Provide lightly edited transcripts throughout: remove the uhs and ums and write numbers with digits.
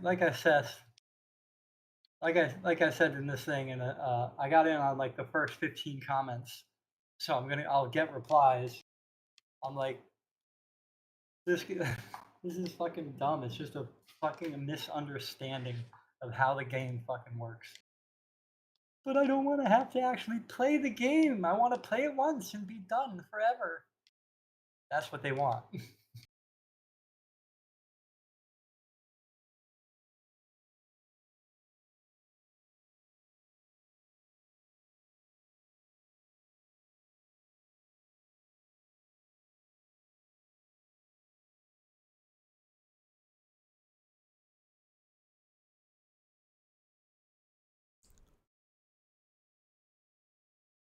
like I said, like I said in this thing, and I got in on like the first 15 comments, so I'll get replies. I'm like, this this is fucking dumb. It's just a fucking misunderstanding of how the game fucking works. But I don't want to have to actually play the game. I want to play it once and be done forever. That's what they want.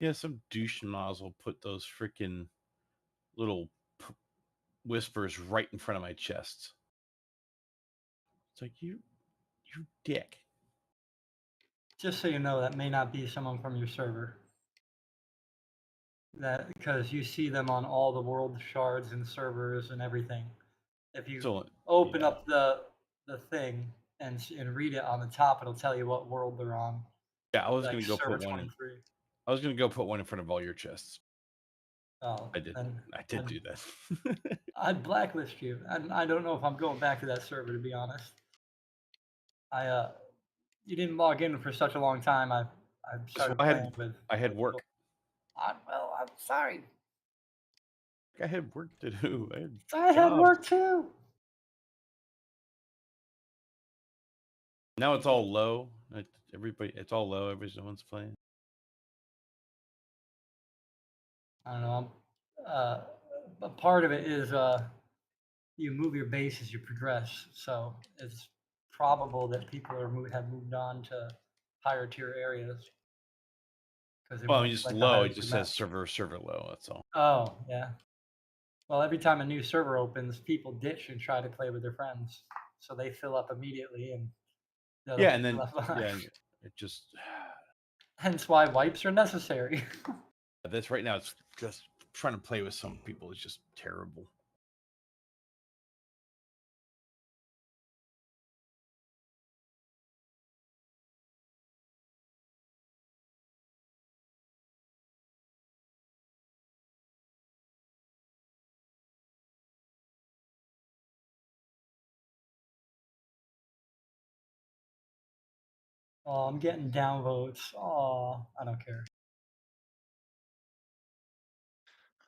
Yeah, some douche nozzle put those freaking little whispers right in front of my chest. It's like you dick. Just so you know, that may not be someone from your server. That because you see them on all the world shards and servers and everything. If you So open yeah, up the thing and read it on the top, it'll tell you what world they're on. yeah. I was Like gonna go server put one in. 23. I was gonna go put one in front of all your chests. Oh, I did. then I did I'd, do that. I'd blacklist you. I don't know if I'm going back to that server, to be honest. I you didn't log in for such a long time. I So started playing with I had people. work. Well, I'm sorry. I had work to do. I had I had jobs. work too. Now it's all low. It's all low. Everyone's playing. I don't know. But part of it is you move your base as you progress, so it's probable that people have moved on to higher tier areas because they Well, I want mean, just like the low. higher It tier just says maps. server low. That's all. Oh yeah. Well, every time a new server opens, people ditch and try to play with their friends, so they fill up immediately, and the other Yeah, and people then left behind. yeah, and it just Hence why wipes are necessary. this right now. It's just trying to play with some people is just terrible. Oh, I'm getting downvotes. Oh, I don't care.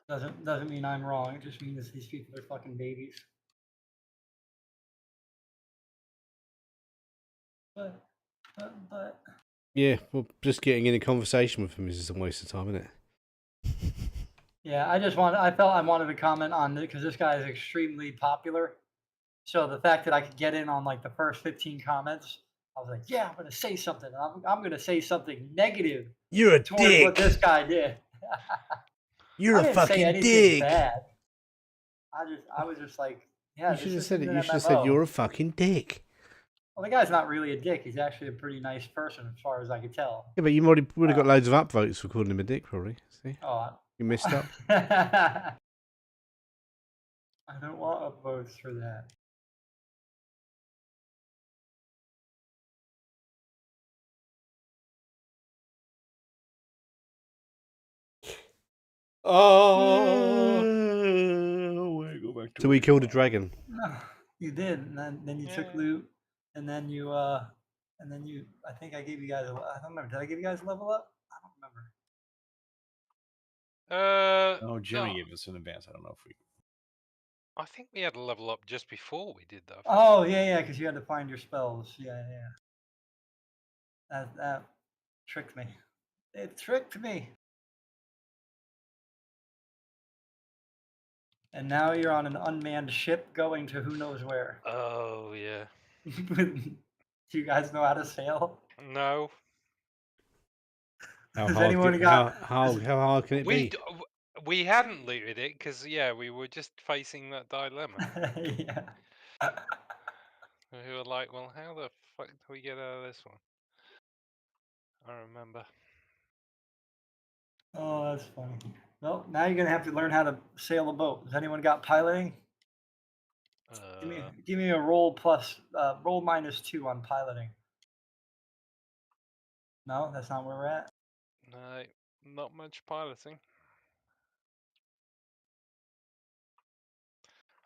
Doesn't mean I'm wrong. It just means these people are fucking babies. But Yeah, well, just getting in a conversation with him is just a waste of time, isn't it? yeah, I felt I wanted to comment on it because this guy is extremely popular. So the fact that I could get in on like the first 15 comments, I was like, yeah, I'm gonna say something. I'm gonna say something negative You're a towards what this dick. guy did. You're I a didn't say fucking anything dick. bad. I was just like, yeah, You should this have said isn't it. an You should have said MMO. you're a fucking dick. Well, the guy's not really a dick. He's actually a pretty nice person, as far as I could tell. Yeah, but you would have got Uh, loads of upvotes for calling him a dick, probably. See, oh, you messed up. I don't want upvotes for that. Oh. Go back to So we work. killed a dragon. No, you did, and then you took Yeah. loot, and then you. I think I gave you guys. I don't remember. Did I give you guys a level up? I don't remember. Oh, Jimmy No, gave us an advance. I don't know if we. I think we had a level up just before we did that. Oh yeah, because you had to find your spells. Yeah. That tricked me. It tricked me. And now you're on an unmanned ship going to who knows where. Oh yeah. Do you guys know how to sail? No, How Has hard? anyone got? How hard can it be? we hadn't looted it because yeah, we were just facing that dilemma. Yeah. We were like, well, how the fuck do we get out of this one? I remember. Oh, that's funny. Well, now you're gonna have to learn how to sail a boat. Has anyone got piloting? Give me a roll plus roll -2 on piloting. No, that's not where we're at. No, not much piloting.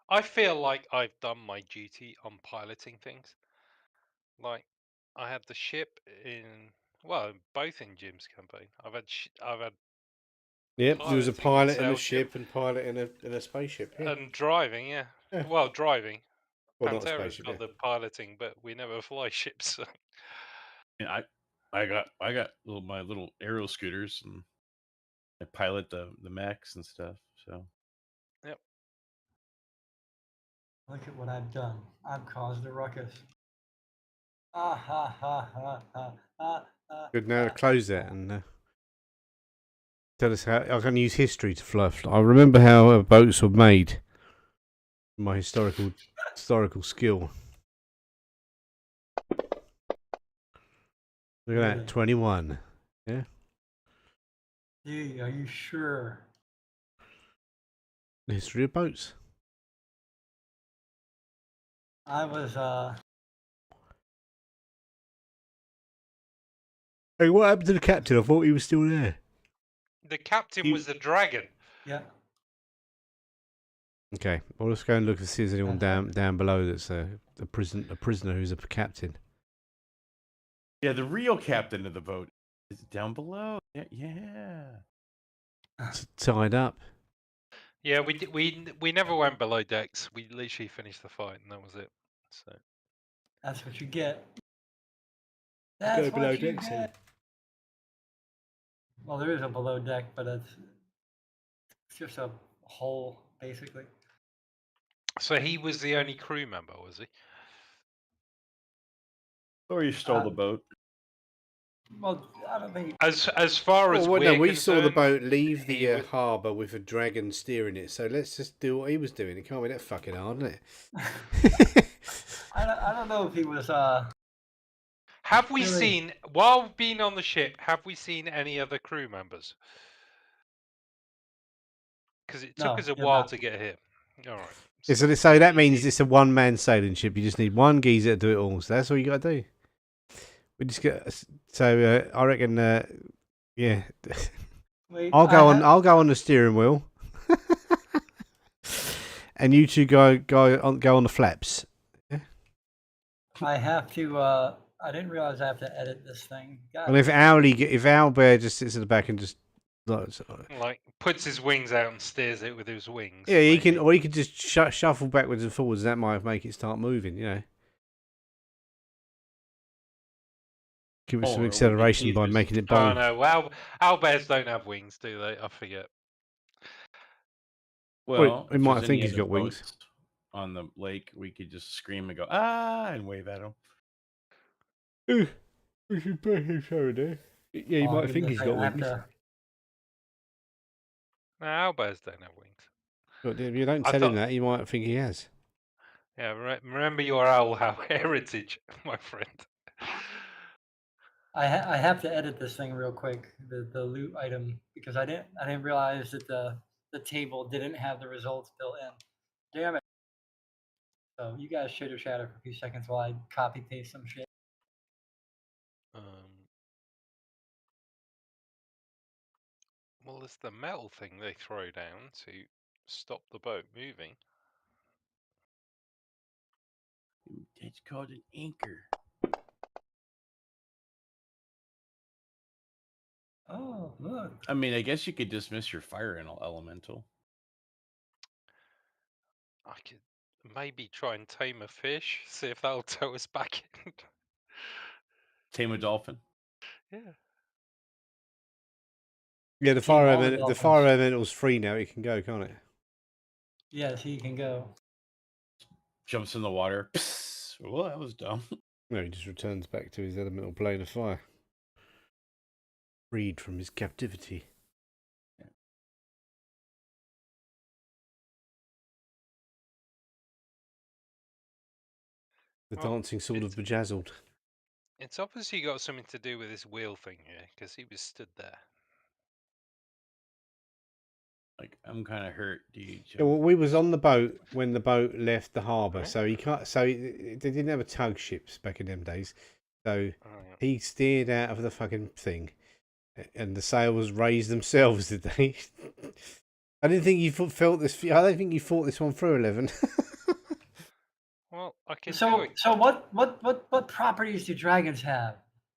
I feel like I've done my duty on piloting things. Like, I had the ship in, well, both in Jim's campaign. I've had Yep, there was a piloting in pilot in a Sailship ship and pilot in a spaceship. Yeah. and driving. Yeah, Yeah. well, driving. Well, not a Pantera's spaceship. got Yeah. the piloting, but we never fly ships. So. And I got my little aero scooters, and I pilot the mechs and stuff. So Yep. Look at what I've done. I've caused a ruckus. Ah ha ha ha ha ha ha. Good. Now to close that and tell us how I can use history to fluff. I remember how boats were made. My historical skill. Look at Really? that, 21. Yeah. Dude, are you sure? The history of boats. I was Hey, what happened to the captain? I thought he was still there. The captain was the dragon. yeah. Okay, well, let's go and look and see if there's anyone down below that's a prisoner who's a captain. yeah, the real captain of the boat is down below. Yeah. Tied up. Yeah, we never went below decks. We literally finished the fight, and that was it. So That's what you get. Go That's below what you decks, get. Well, there is a below deck, but it's just a hole, basically. So he was the only crew member, was he? Or you stole the boat. Well, I don't think. As far as Well, we're no, we saw the concerned, boat leave he the was- harbour with a dragon steering it. So let's just do what he was doing. It can't be that fucking hard, isn't it? I don't know if he was. Have we Really? seen, while being on the ship, have we seen any other crew members? Because it took No, us a you're while not. to get here. All right. Yeah, so that means it's a one-man sailing ship. You just need one geezer to do it all. So that's all you got to do. We just get. So I reckon. Yeah. Wait, I'll go on the steering wheel, and you two go on the flaps. I have to. I didn't realize I have to edit this thing. God. And if Owlbear just sits at the back and just Like, puts his wings out and steers it with his wings. yeah, he maybe. can, or he could just shuffle backwards and forwards. That might make it start moving. You know, give it some Or we can acceleration by use- making it Oh bold. no, well, owlbears don't have wings, do they? I forget. Well, we if might there's think any he's other got wings. boats on the lake, we could just scream and go and wave at them. We should put him there. Yeah, you Oh, might think goodness, he's I got have wings. to- No, owlbears don't have wings. But if you don't I tell him thought- that, you might think he has. Yeah, remember your owl heritage, my friend. I have to edit this thing real quick. The loot item, because I didn't realize that the table didn't have the results built in. Damn it. So you guys should have chatted for a few seconds while I copy paste some shit. Well, it's the metal thing they throw down to stop the boat moving. It's called an anchor. Oh, look. I mean, I guess you could dismiss your fire elemental. I could maybe try and tame a fish, see if that'll tow us back in. Tame a dolphin. Yeah. Yeah, the Team fire all the elemental's free now. It can go, can't it? Yes, he can go. Jumps in the water. Psst. Well, that was dumb. No, he just returns back to his elemental plane of fire, freed from his captivity. The Well, dancing sword of bejazzled. It's obviously got something to do with this wheel thing here, because he was stood there. Like, I'm kind of hurt, dude. Yeah, well, we was on the boat when the boat left the harbour, Right. so he can't. So they didn't have a tug ships back in them days. So Oh, yeah. he steered out of the fucking thing, and the sails raised themselves. Did they? I didn't think you felt this. I don't think you thought this one through, 11. Well, I can do So it. so what properties do dragons have?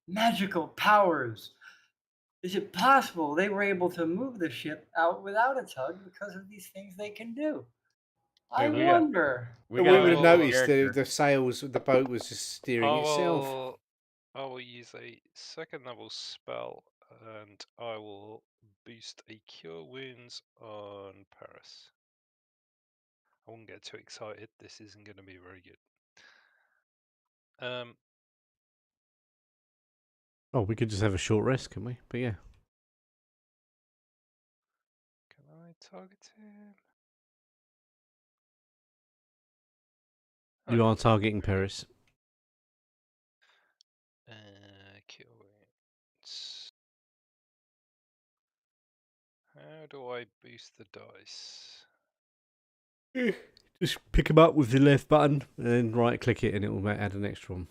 Magical powers. Is it possible they were able to move the ship out without a tug because of these things they can do? I Wait, we got- wonder. We we got would have well, noticed character. the sails. The boat was just steering itself. I will use a second level spell, and I will boost a cure wounds on Paris. I won't get too excited. This isn't going to be very good. Oh, we could just have a short rest, can we? But yeah. Can I target him? You Okay, are targeting very good. Paris. Cure wounds. How do I boost the dice? Just pick him up with the left button and then right click it and it will add an extra one.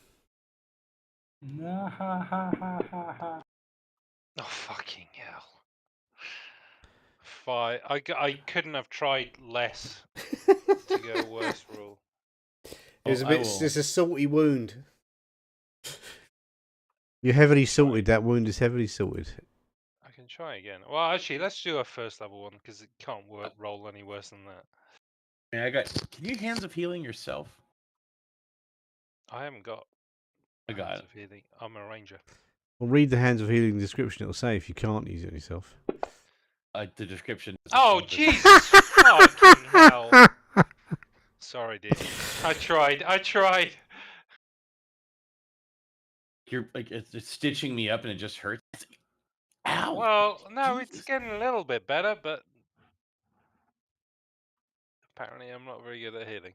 No, ha ha ha ha ha. Oh fucking hell! I couldn't have tried less to get a worse roll. It was a I bit. will- It's a salty wound. You're heavily salted. That wound is heavily salted. I can try again. Well, actually, let's do a first level one because it can't roll any worse than that. Man, I got. Can you hands of healing yourself? I haven't got. I got Hands it. of Healing. I'm a ranger. Well, read the Hands of Healing description. It'll say if you can't use it yourself. The description. doesn't Oh say, but- Jesus fucking hell! Sorry, dude. I tried. You're like it's stitching me up and it just hurts. Ow! Well, no, it's Jesus. getting a little bit better, but apparently I'm not very good at healing.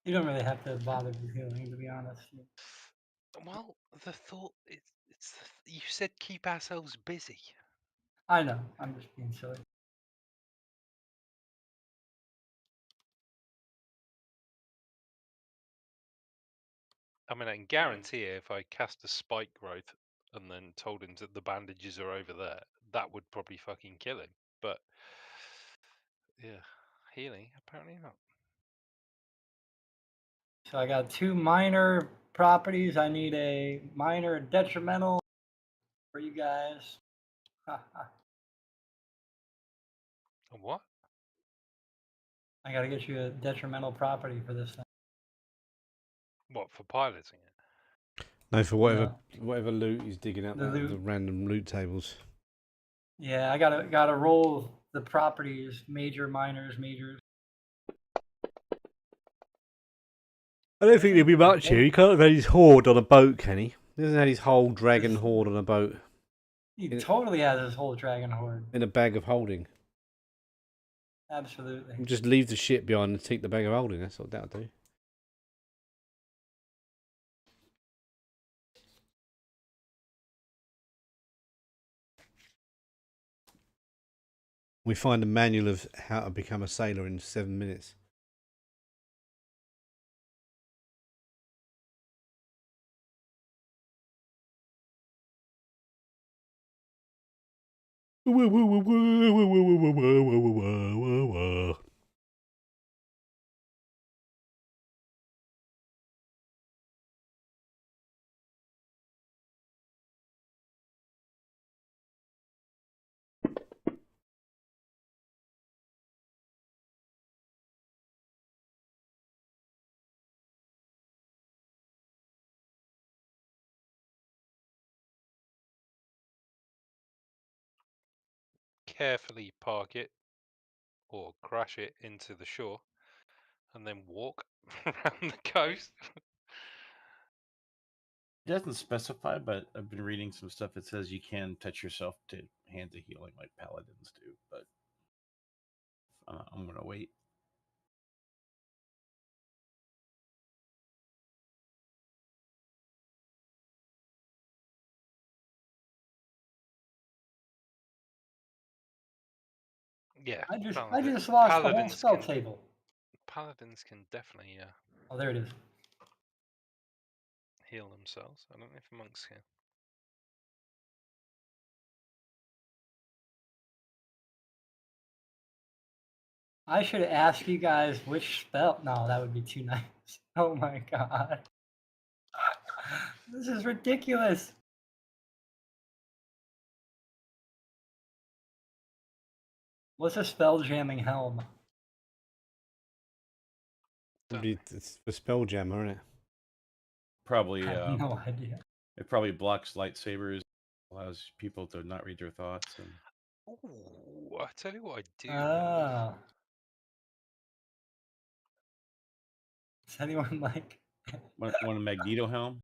You don't really have to bother with healing, to be honest. Well, the thought you said keep ourselves busy. I know. I'm just being silly. I mean, I can guarantee if I cast a spike growth and then told him that the bandages are over there, that would probably fucking kill him. But yeah, healing apparently not. So I got 2 minor properties. I need a minor detrimental for you guys. Ha, ha. A what? I got to get you a detrimental property for this thing. What for piloting it? No, for No. whatever loot he's digging up The out of the loot. random loot tables. Yeah, I gotta roll the properties, major, minors, majors. I don't think there'll be much here. He can't have had his horde on a boat, can he? He hasn't had his whole dragon horde on a boat He It- totally has his whole dragon horde. in a bag of holding. Absolutely. Just leave the ship behind and take the bag of holding. That's what that'll do. We find a manual of how to become a sailor in 7 minutes. Carefully park it or crash it into the shore, and then walk around the coast. It doesn't specify, but I've been reading some stuff that says you can touch yourself to hands of healing like paladins do. But I'm gonna wait. Yeah, I just paladins lost the whole paladins spell can table. paladins can definitely Oh, there it is. heal themselves. I don't know if monks can. I should ask you guys which spell. No, that would be too nice. Oh my god. This is ridiculous. What's a spell jamming helm? It's the Spelljammer, isn't it? Probably, I have no idea. it probably blocks lightsabers, allows people to not read their thoughts, and Ooh, I tell you what I do know. Ah. Does anyone like? one a Magneto helm.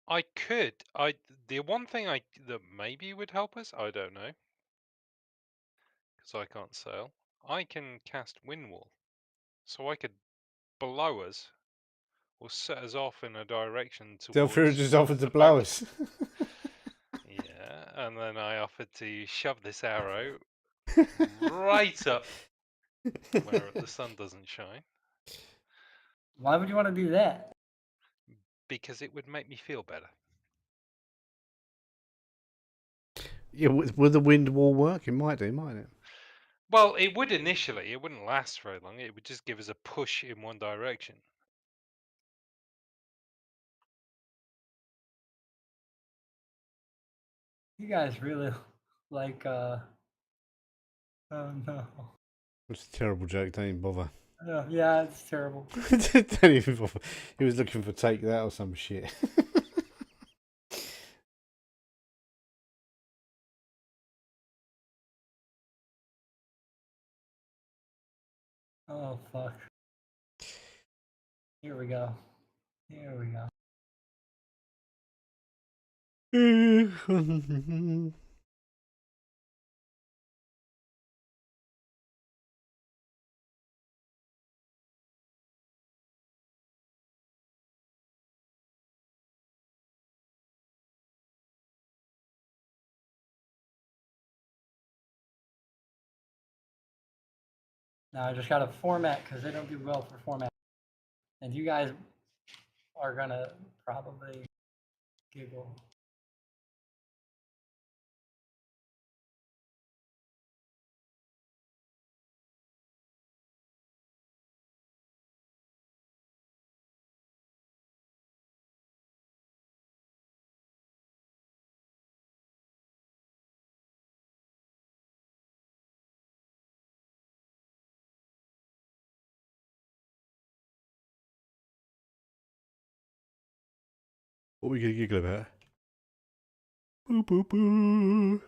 I could. The one thing that maybe would help us, I don't know, because I can't sail. I can cast wind wall, so I could blow us or set us off in a direction Delphira towards just offered to the blow boat. us. Yeah, and then I offered to shove this arrow right up where the sun doesn't shine, Why would you want to do that? because it would make me feel better. Yeah, would the wind wall work? It might do, mightn't it? Well, it would initially. It wouldn't last very long. It would just give us a push in one direction. You guys really like oh no. It's a terrible joke. Don't even bother. Yeah, it's terrible. Don't even bother. He was looking for take that or some shit. Oh fuck. Here we go. Here we go. Now I just got to format because they don't do well for format. And you guys are gonna probably giggle. What are we going to giggle about? Boo boo boo.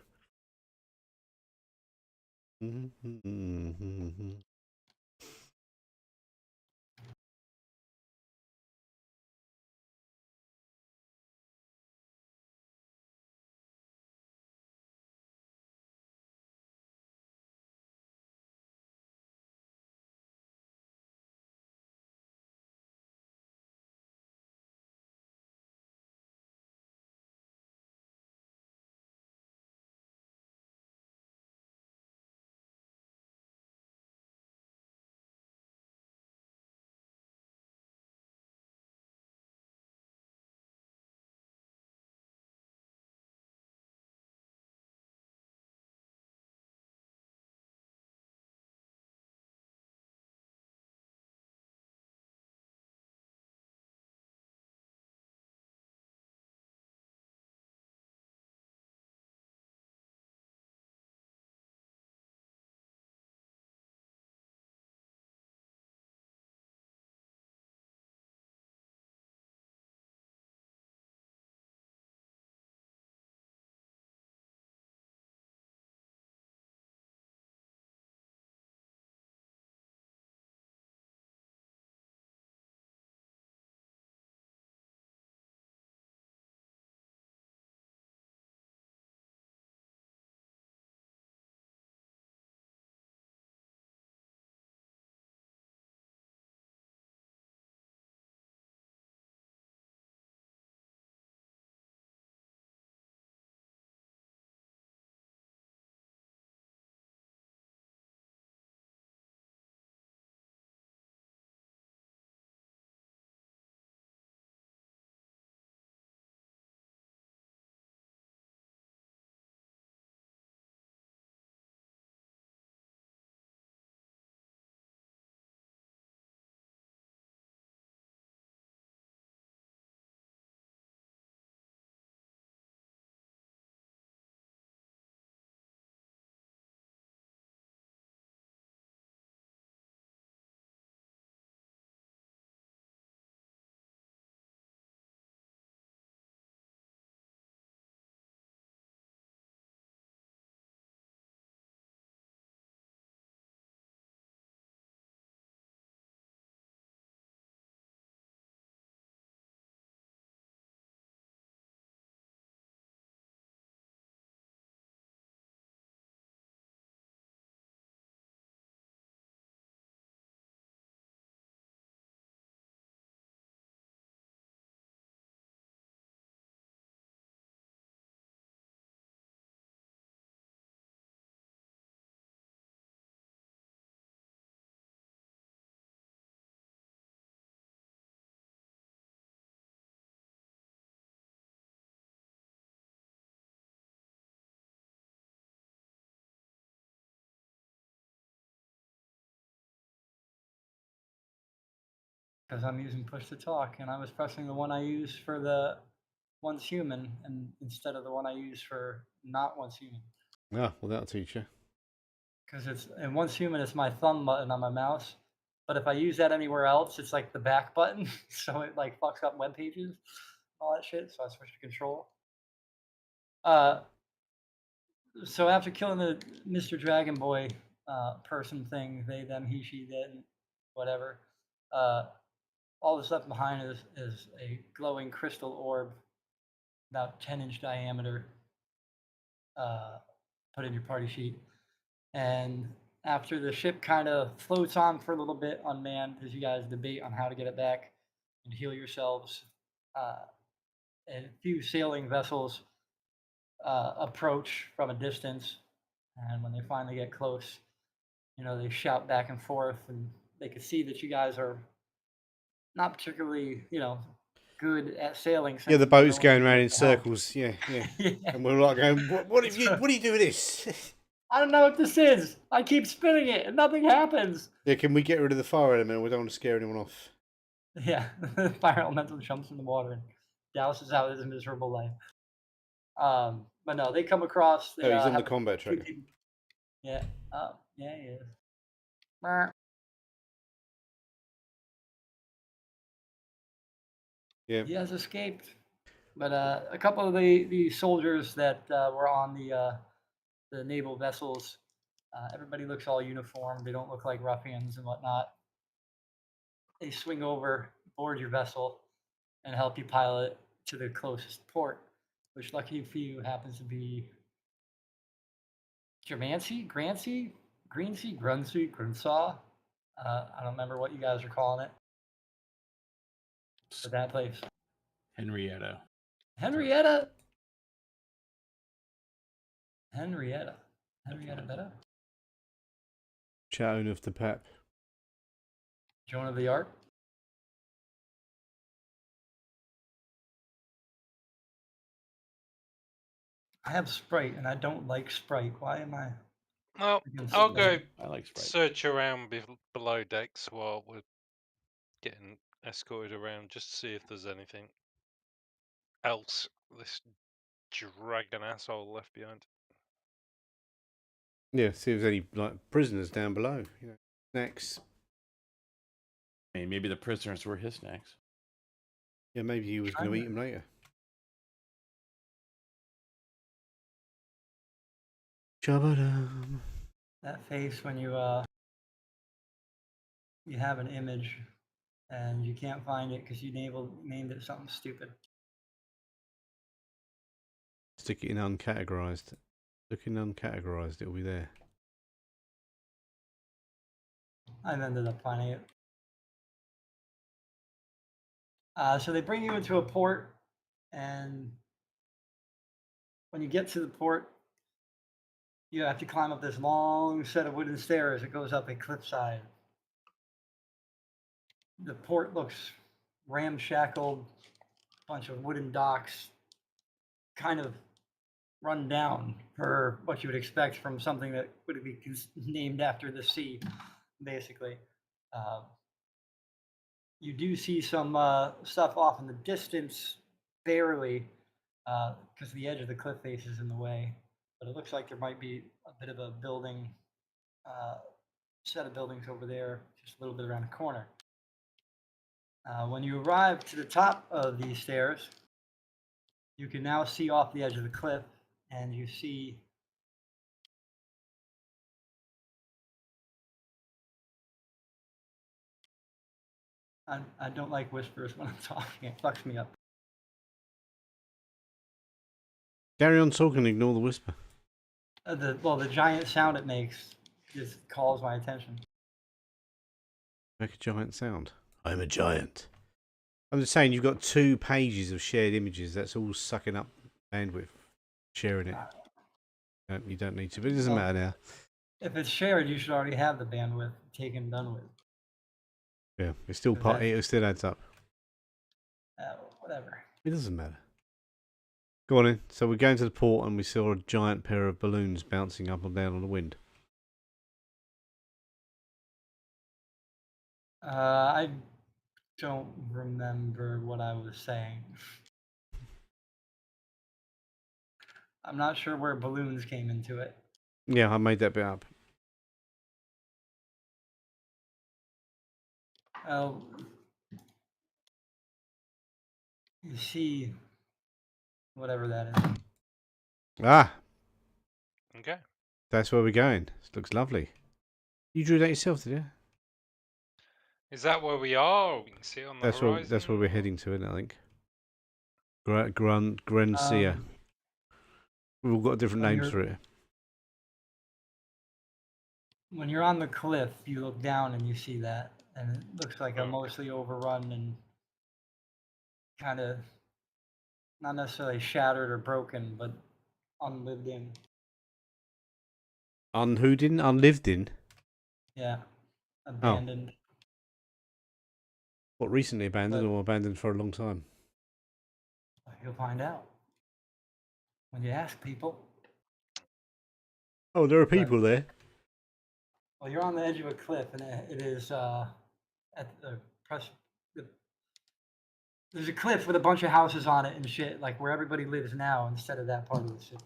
because I'm using push to talk, and I was pressing the one I use for the once human, and instead of the one I use for not once human. Ah, well, that'll teach you. Because and once human is my thumb button on my mouse, but if I use that anywhere else, it's like the back button, so it like fucks up web pages, all that shit. So I switched to control. So after killing the Mr. Dragon Boy person thing, they, them, he, she, then, whatever, all that's left behind is a glowing crystal orb, about 10-inch diameter, put in your party sheet. And after the ship kind of floats on for a little bit unmanned, as you guys debate on how to get it back and heal yourselves, and a few sailing vessels approach from a distance. And when they finally get close, you know, they shout back and forth, and they can see that you guys are not particularly, you know, good at sailing. Yeah, the since boat's no going one's around in to help. circles. Yeah, yeah. Yeah. And we're like going, what are you doing this? I don't know what this is. I keep spinning it and nothing happens. Yeah, can we get rid of the fire element? We don't want to scare anyone off. Yeah, fire elemental jumps in the water and douses out his miserable life. But no, they come across. They, Oh, he's on the have combat two tracker. people. Yeah, yeah, he is. Brr. Yeah. He has escaped. But a couple of the soldiers that were on the naval vessels, everybody looks all uniformed. They don't look like ruffians and whatnot. They swing over, board your vessel, and help you pilot to the closest port, which, lucky for you, happens to be Germansea, Gransea, Greensea, Grunsea, Grunsaw. I don't remember what you guys are calling it, but that place. Henrietta. Henrietta. Henrietta better. Chateau of the Pep. Joan of the Arc. I have Sprite, and I don't like Sprite. Why am I? Well, against I'll Sprite? go I like Sprite. search around below decks while we're getting escorted around just to see if there's anything else this dragon asshole left behind. Yeah, see if there's any like prisoners down below. You know, snacks. I mean, maybe the prisoners were his snacks. Yeah, maybe he was going to eat them later. Jabba-dum. That face when you have an image and you can't find it because you named it something stupid. Stick it in uncategorized. Look in uncategorized, it'll be there. I've ended up finding it. So they bring you into a port, and when you get to the port, you have to climb up this long set of wooden stairs. It goes up a cliffside. The port looks ramshackled, bunch of wooden docks, kind of run down for what you would expect from something that would be named after the sea, basically. You do see some stuff off in the distance, barely, because the edge of the cliff face is in the way. But it looks like there might be a bit of a building, set of buildings over there, just a little bit around the corner. When you arrive to the top of these stairs, you can now see off the edge of the cliff, and you see I don't like whispers when I'm talking. It fucks me up. Carry on talking, ignore the whisper. The giant sound it makes just calls my attention. Make a giant sound. I'm a giant. I'm just saying, you've got 2 pages of shared images. That's all sucking up bandwidth. Sharing it. You don't need to, but it doesn't matter now. If it's shared, you should already have the bandwidth taken and done with. Yeah, it's still part. It still adds up. Whatever. It doesn't matter. Go on in. So we're going to the port, and we saw a giant pair of balloons bouncing up and down on the wind. I don't remember what I was saying. I'm not sure where balloons came into it. Yeah, I made that bit up. Oh, you see, whatever that is. Ah, Okay. that's where we're going. This looks lovely. You drew that yourself, did you? Is that where we are? Or we can see it on the horizon. That's where we're or- heading to, isn't it, I think. Grancia. We've all got different when names you're- for it. When you're on the cliff, you look down and you see that, and it looks like a Okay. mostly overrun and kind of not necessarily shattered or broken, but unlived in. Unlived in. Yeah, abandoned. What, recently abandoned But- or abandoned for a long time? You'll find out when you ask people. Oh, there are But- people there. Well, you're on the edge of a cliff, and it is at the press. There's a cliff with a bunch of houses on it and shit, like where everybody lives now, instead of that part of the city.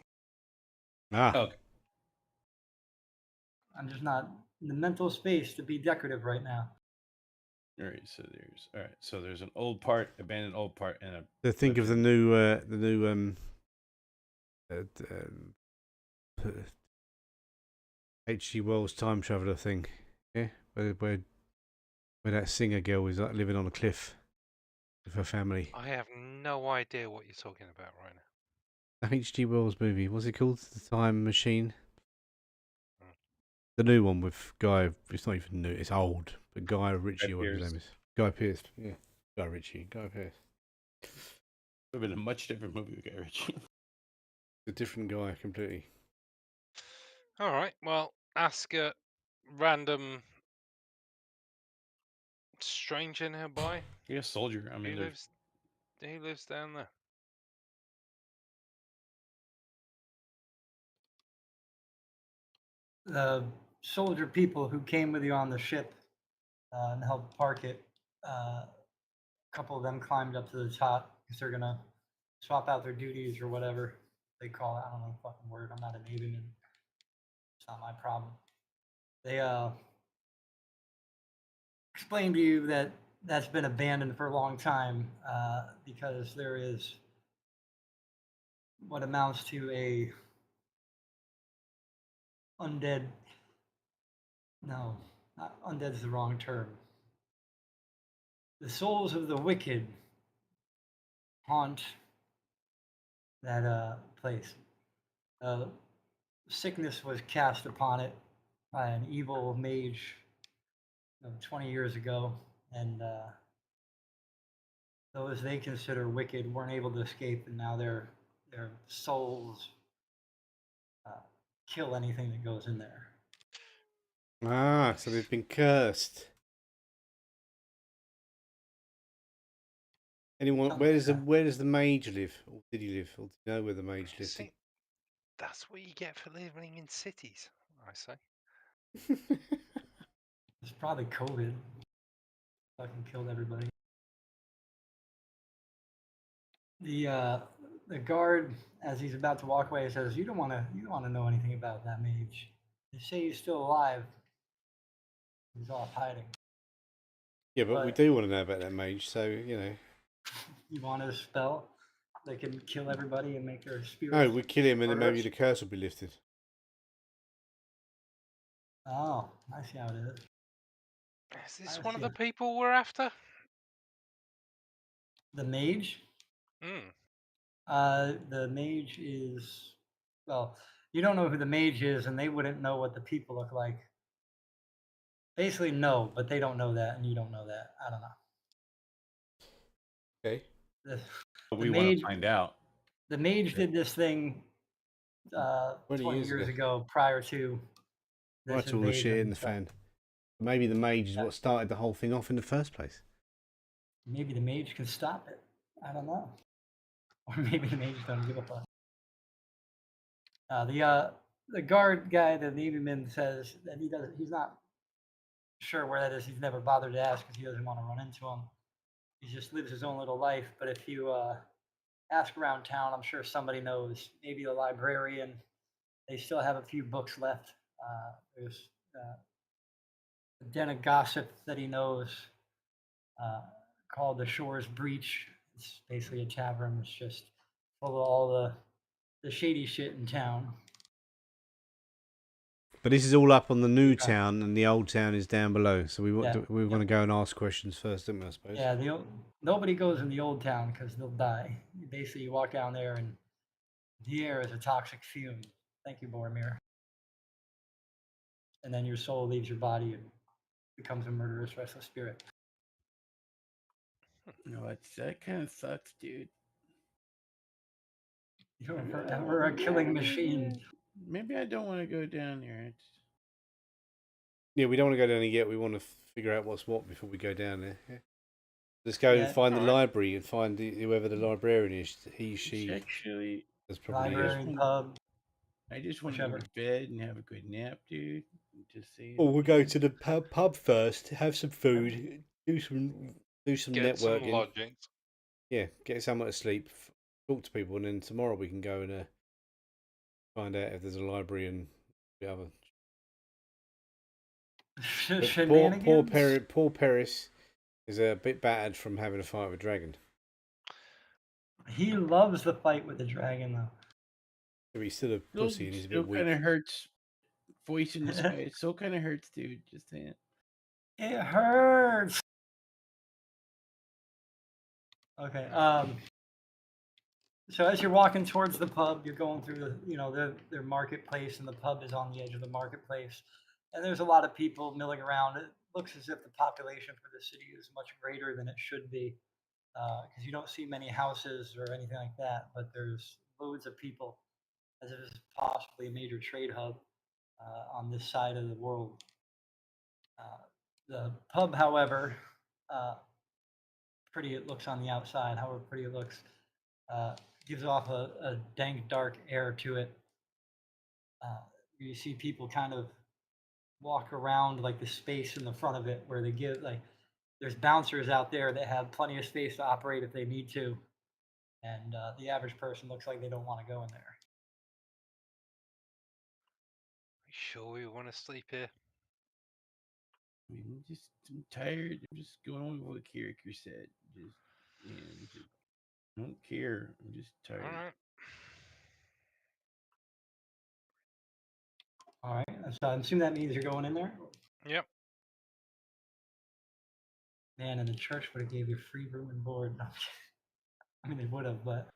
Ah, Okay. I'm just not in the mental space to be decorative right now. All right. So there's an old part, abandoned old part, and a. to think of the new H.G. Wells time traveler thing. Yeah, where that singer girl is like living on a cliff with her family. I have no idea what you're talking about right now. The H.G. Wells movie. What's it called? The Time Machine. Hmm. The new one with Guy. It's not even new. It's old. But Guy Ritchie, or whatever his Pearce. name is. Guy Pearce. Yeah. Guy Ritchie. Guy Pearce. Would have been a much different movie with Guy Ritchie. A different guy completely. All right. Well, ask a random stranger nearby Yeah, soldier. I mean, who there's lives down there. The soldier people who came with you on the ship and helped park it, a couple of them climbed up to the top because they're gonna swap out their duties or whatever they call it. I don't know the fucking word. I'm not a Navyman. It's not my problem. They explained to you that that's been abandoned for a long time because there is what amounts to a undead. No, undead's the wrong term. The souls of the wicked haunt that place. Sickness was cast upon it by an evil mage 20 years ago, and those they consider wicked weren't able to escape, and now their souls kill anything that goes in there. Ah, so they've been cursed. Anyone? Something like that. Where does the mage live? Or did he live? Or do you know where the mage lived? See, that's what you get for living in cities, I say. It's probably COVID. Fucking killed everybody. The guard, as he's about to walk away, says, "You don't want to know anything about that mage. They say he's still alive. He's off hiding. Yeah, but we But- do want to know about that mage, so you know. You want a spell that can kill everybody and make their spirits." No, we kill him, and then maybe Murderous? the curse will be lifted. Oh, I see how it is. Is this I one of see the it. people we're after? The mage. Hmm. The mage is, well, you don't know who the mage is, and they wouldn't know what the people look like. Basically, no, but they don't know that, and you don't know that. I don't know. Okay. The, But the we want mage- to find out. the mage did this thing 20 20 years years ago. ago, prior to this Right, all the shit invasion, in the so fan. Maybe the mage is Yeah. what started the whole thing off in the first place. Maybe the mage can stop it. I don't know. Or maybe the mage don't give a fuck. The guard guy, the Navyman, says that he's not sure where that is. He's never bothered to ask because he doesn't want to run into him. he just lives his own little life. But if you ask around town, I'm sure somebody knows. Maybe a librarian. They still have a few books left. There's a den of gossip that he knows uh, called the Shore's Breach. It's basically a tavern. It's just full of all the shady shit in town. But this is all up on the new Okay. town, and the old town is down below. So we want Yeah. we want to go and ask questions first, don't we? I suppose. Yeah, nobody goes in the old town because they'll die. Basically, you walk down there and the air is a toxic fume. Thank you, Boromir. And then your soul leaves your body and becomes a murderous, restless spirit. No, that kind of sucks, dude. You're forever a killing machine. Maybe I don't want to go down there. Yeah, we don't want to go down there yet. We want to figure out what's what before we go down there. Yeah. Let's go and find the library and find whoever the librarian is. He, she. Actually, That's probably librarian, pub. I just want to go to bed and have a good nap, dude. Just saying. Or we'll go to the pub first, have some food, do some Get networking. some lodgings. Yeah, get somewhere to sleep, talk to people, and then tomorrow we can go and find out if there's a library and the other. Poor Paris is a bit battered from having a fight with a dragon. He loves the fight with the dragon, though. So he's still a pussy and he's a bit weak. It kind of hurts. Voicing this guy, it still kind of hurts, dude. Just saying. It hurts. Okay. So as you're walking towards the pub, you're going through their marketplace, and the pub is on the edge of the marketplace, and there's a lot of people milling around. It looks as if the population for the city is much greater than it should be, because you don't see many houses or anything like that, but there's loads of people, as if it's possibly a major trade hub on this side of the world. The pub, however, pretty it looks on the outside, however pretty it looks, gives off a dank, dark air to it. You see people kind of walk around like the space in the front of it where they give there's bouncers out there that have plenty of space to operate if they need to, and the average person looks like they don't want to go in there. You sure we want to sleep here? I'm tired. I'm just going with what character said. I don't care. I'm just tired. All right. So I assume that means you're going in there? Yep. Man, and the church would have gave you free room and board. No, I mean, they would have, but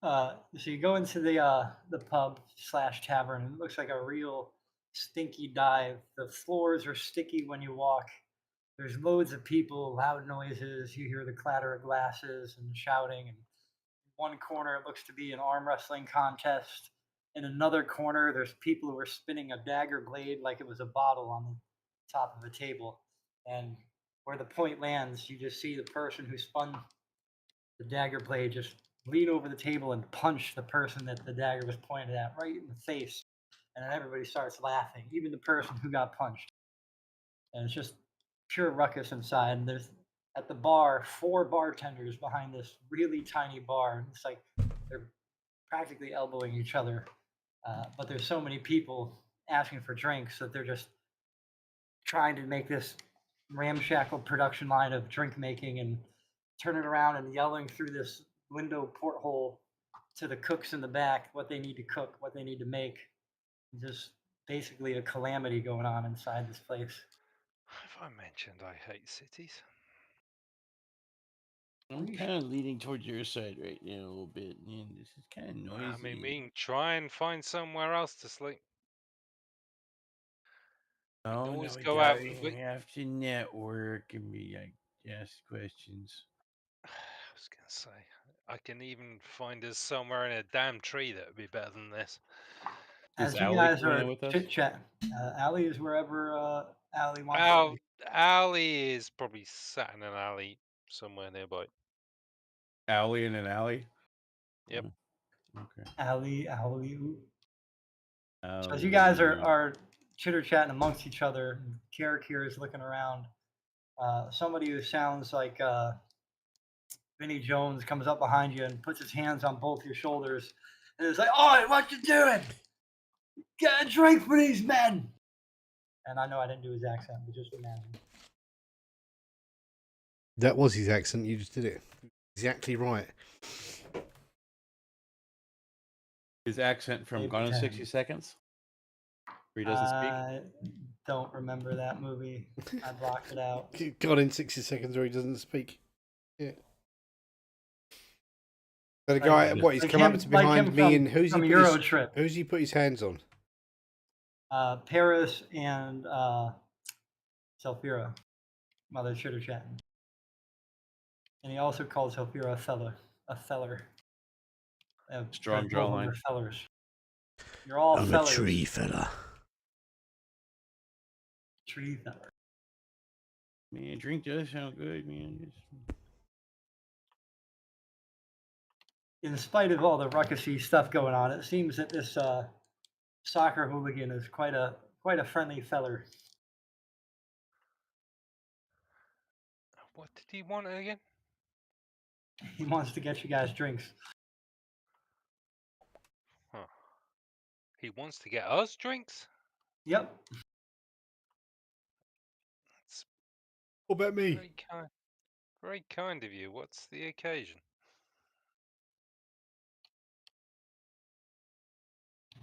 so you go into the pub / tavern, and it looks like a real stinky dive. The floors are sticky when you walk. There's loads of people, loud noises. You hear the clatter of glasses and shouting. And in one corner, it looks to be an arm wrestling contest. In another corner, there's people who are spinning a dagger blade like it was a bottle on the top of a table. And where the point lands, you just see the person who spun the dagger blade just lean over the table and punch the person that the dagger was pointed at right in the face. And then everybody starts laughing, even the person who got punched. And it's just pure ruckus inside. And there's at the bar 4 bartenders behind this really tiny bar. And it's like they're practically elbowing each other. But there's so many people asking for drinks that they're just trying to make this ramshackle production line of drink making and turning around and yelling through this window porthole to the cooks in the back what they need to cook, what they need to make. Just basically a calamity going on inside this place. Have I mentioned I hate cities? I'm kind of leaning towards your side right now a little bit, man. This is kind of noisy. I mean, we can try and find somewhere else to sleep. We can always go out. We have to network and be ask questions. I was gonna say, I can even find us somewhere in a damn tree that would be better than this. As you guys are chit chat, Allie is wherever Allie wants to be. Allie is probably sat in an alley somewhere nearby. Alley in an alley? Yep. Okay. Allie. So as you guys are chitter chatting amongst each other, Karakir is looking around. Somebody who sounds like Vinny Jones comes up behind you and puts his hands on both your shoulders, and is like, "Oi, what you doing? Get a drink for these men!" And I know I didn't do his accent, but just imagine. That was his accent. You just did it exactly right. His accent from Maybe Gone in 10. 60 Seconds? Where he doesn't speak? I don't remember that movie. I blocked it out. Gone in 60 seconds where he doesn't speak. Yeah. But the guy, what, he's Like come him- up to like behind him me, from- and who's he from put Euro his, Trip. who's he put his hands on? Paris and Zelfira, while they're chitter chatting. And he also calls Zelfira a feller. Strong Both of them jawline. are fellers. You're all I'm fellers. a tree fella. Tree feller. Man, drink does sound good, man. In spite of all the ruckusy stuff going on, it seems that this soccer hooligan is quite a friendly feller. What did he want again? He wants to get you guys drinks. Huh. He wants to get us drinks? Yep. That's What about me? very kind of you. What's the occasion?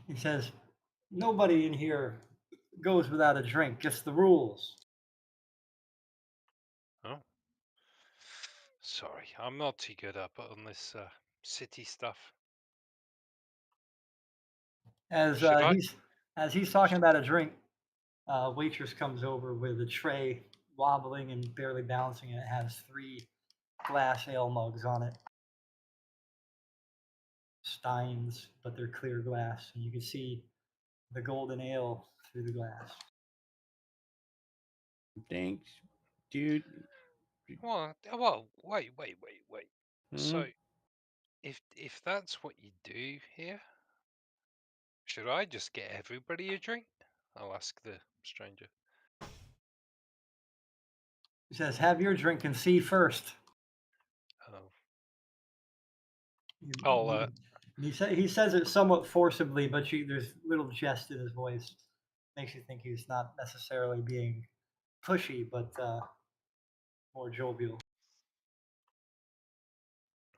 He says, nobody in here goes without a drink. It's the rules. Oh. Sorry, I'm not too good up on this city stuff. As Should I? he's talking about a drink, waitress comes over with a tray, wobbling and barely balancing, and it has 3 glass ale mugs on it. Steins, but they're clear glass, and you can see the golden ale through the glass. Thanks, dude. Well, wait. So, Mhm. if that's what you do here, should I just get everybody a drink? I'll ask the stranger. He says, "Have your drink and see first." Oh, You- he says it somewhat forcibly, but there's little jest in his voice. Makes you think he's not necessarily being pushy, but more jovial.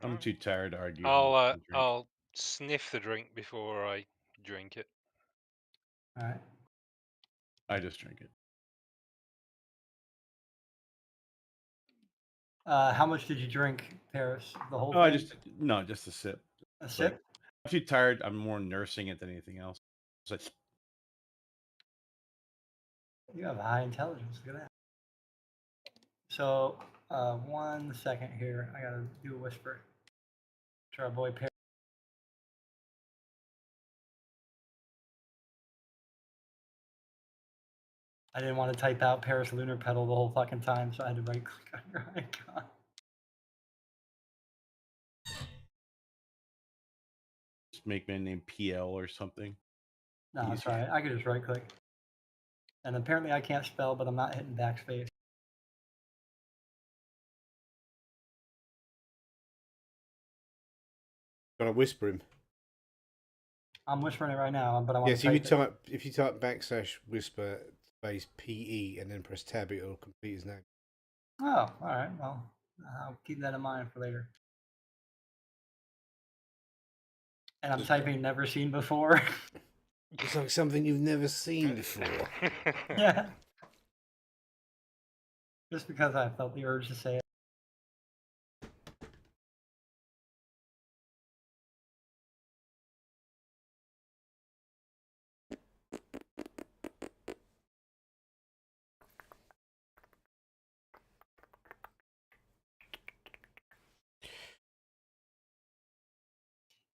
I'm too tired to argue. I'll sniff the drink before I drink it. All right. I just drink it. How much did you drink, Paris? The whole Oh, thing? just a sip. A sip? I'm too tired. I'm more nursing it than anything else. So You have high intelligence. Look at that. So, 1 second here. I gotta do a whisper to our boy Paris. I didn't want to type out Paris Lunar Pedal the whole fucking time, so I had to right click on your icon. just make my name PL or something. No, that's all right. I could just right click. And apparently I can't spell, but I'm not hitting backspace. Gotta whisper him. I'm whispering it right now, but I want Yes, to if you type /whisper space PE and then press tab, it'll complete his name. Oh, all right. Well, I'll keep that in mind for later. And I'm typing never seen before. It's like something you've never seen before. Yeah. Just because I felt the urge to say it.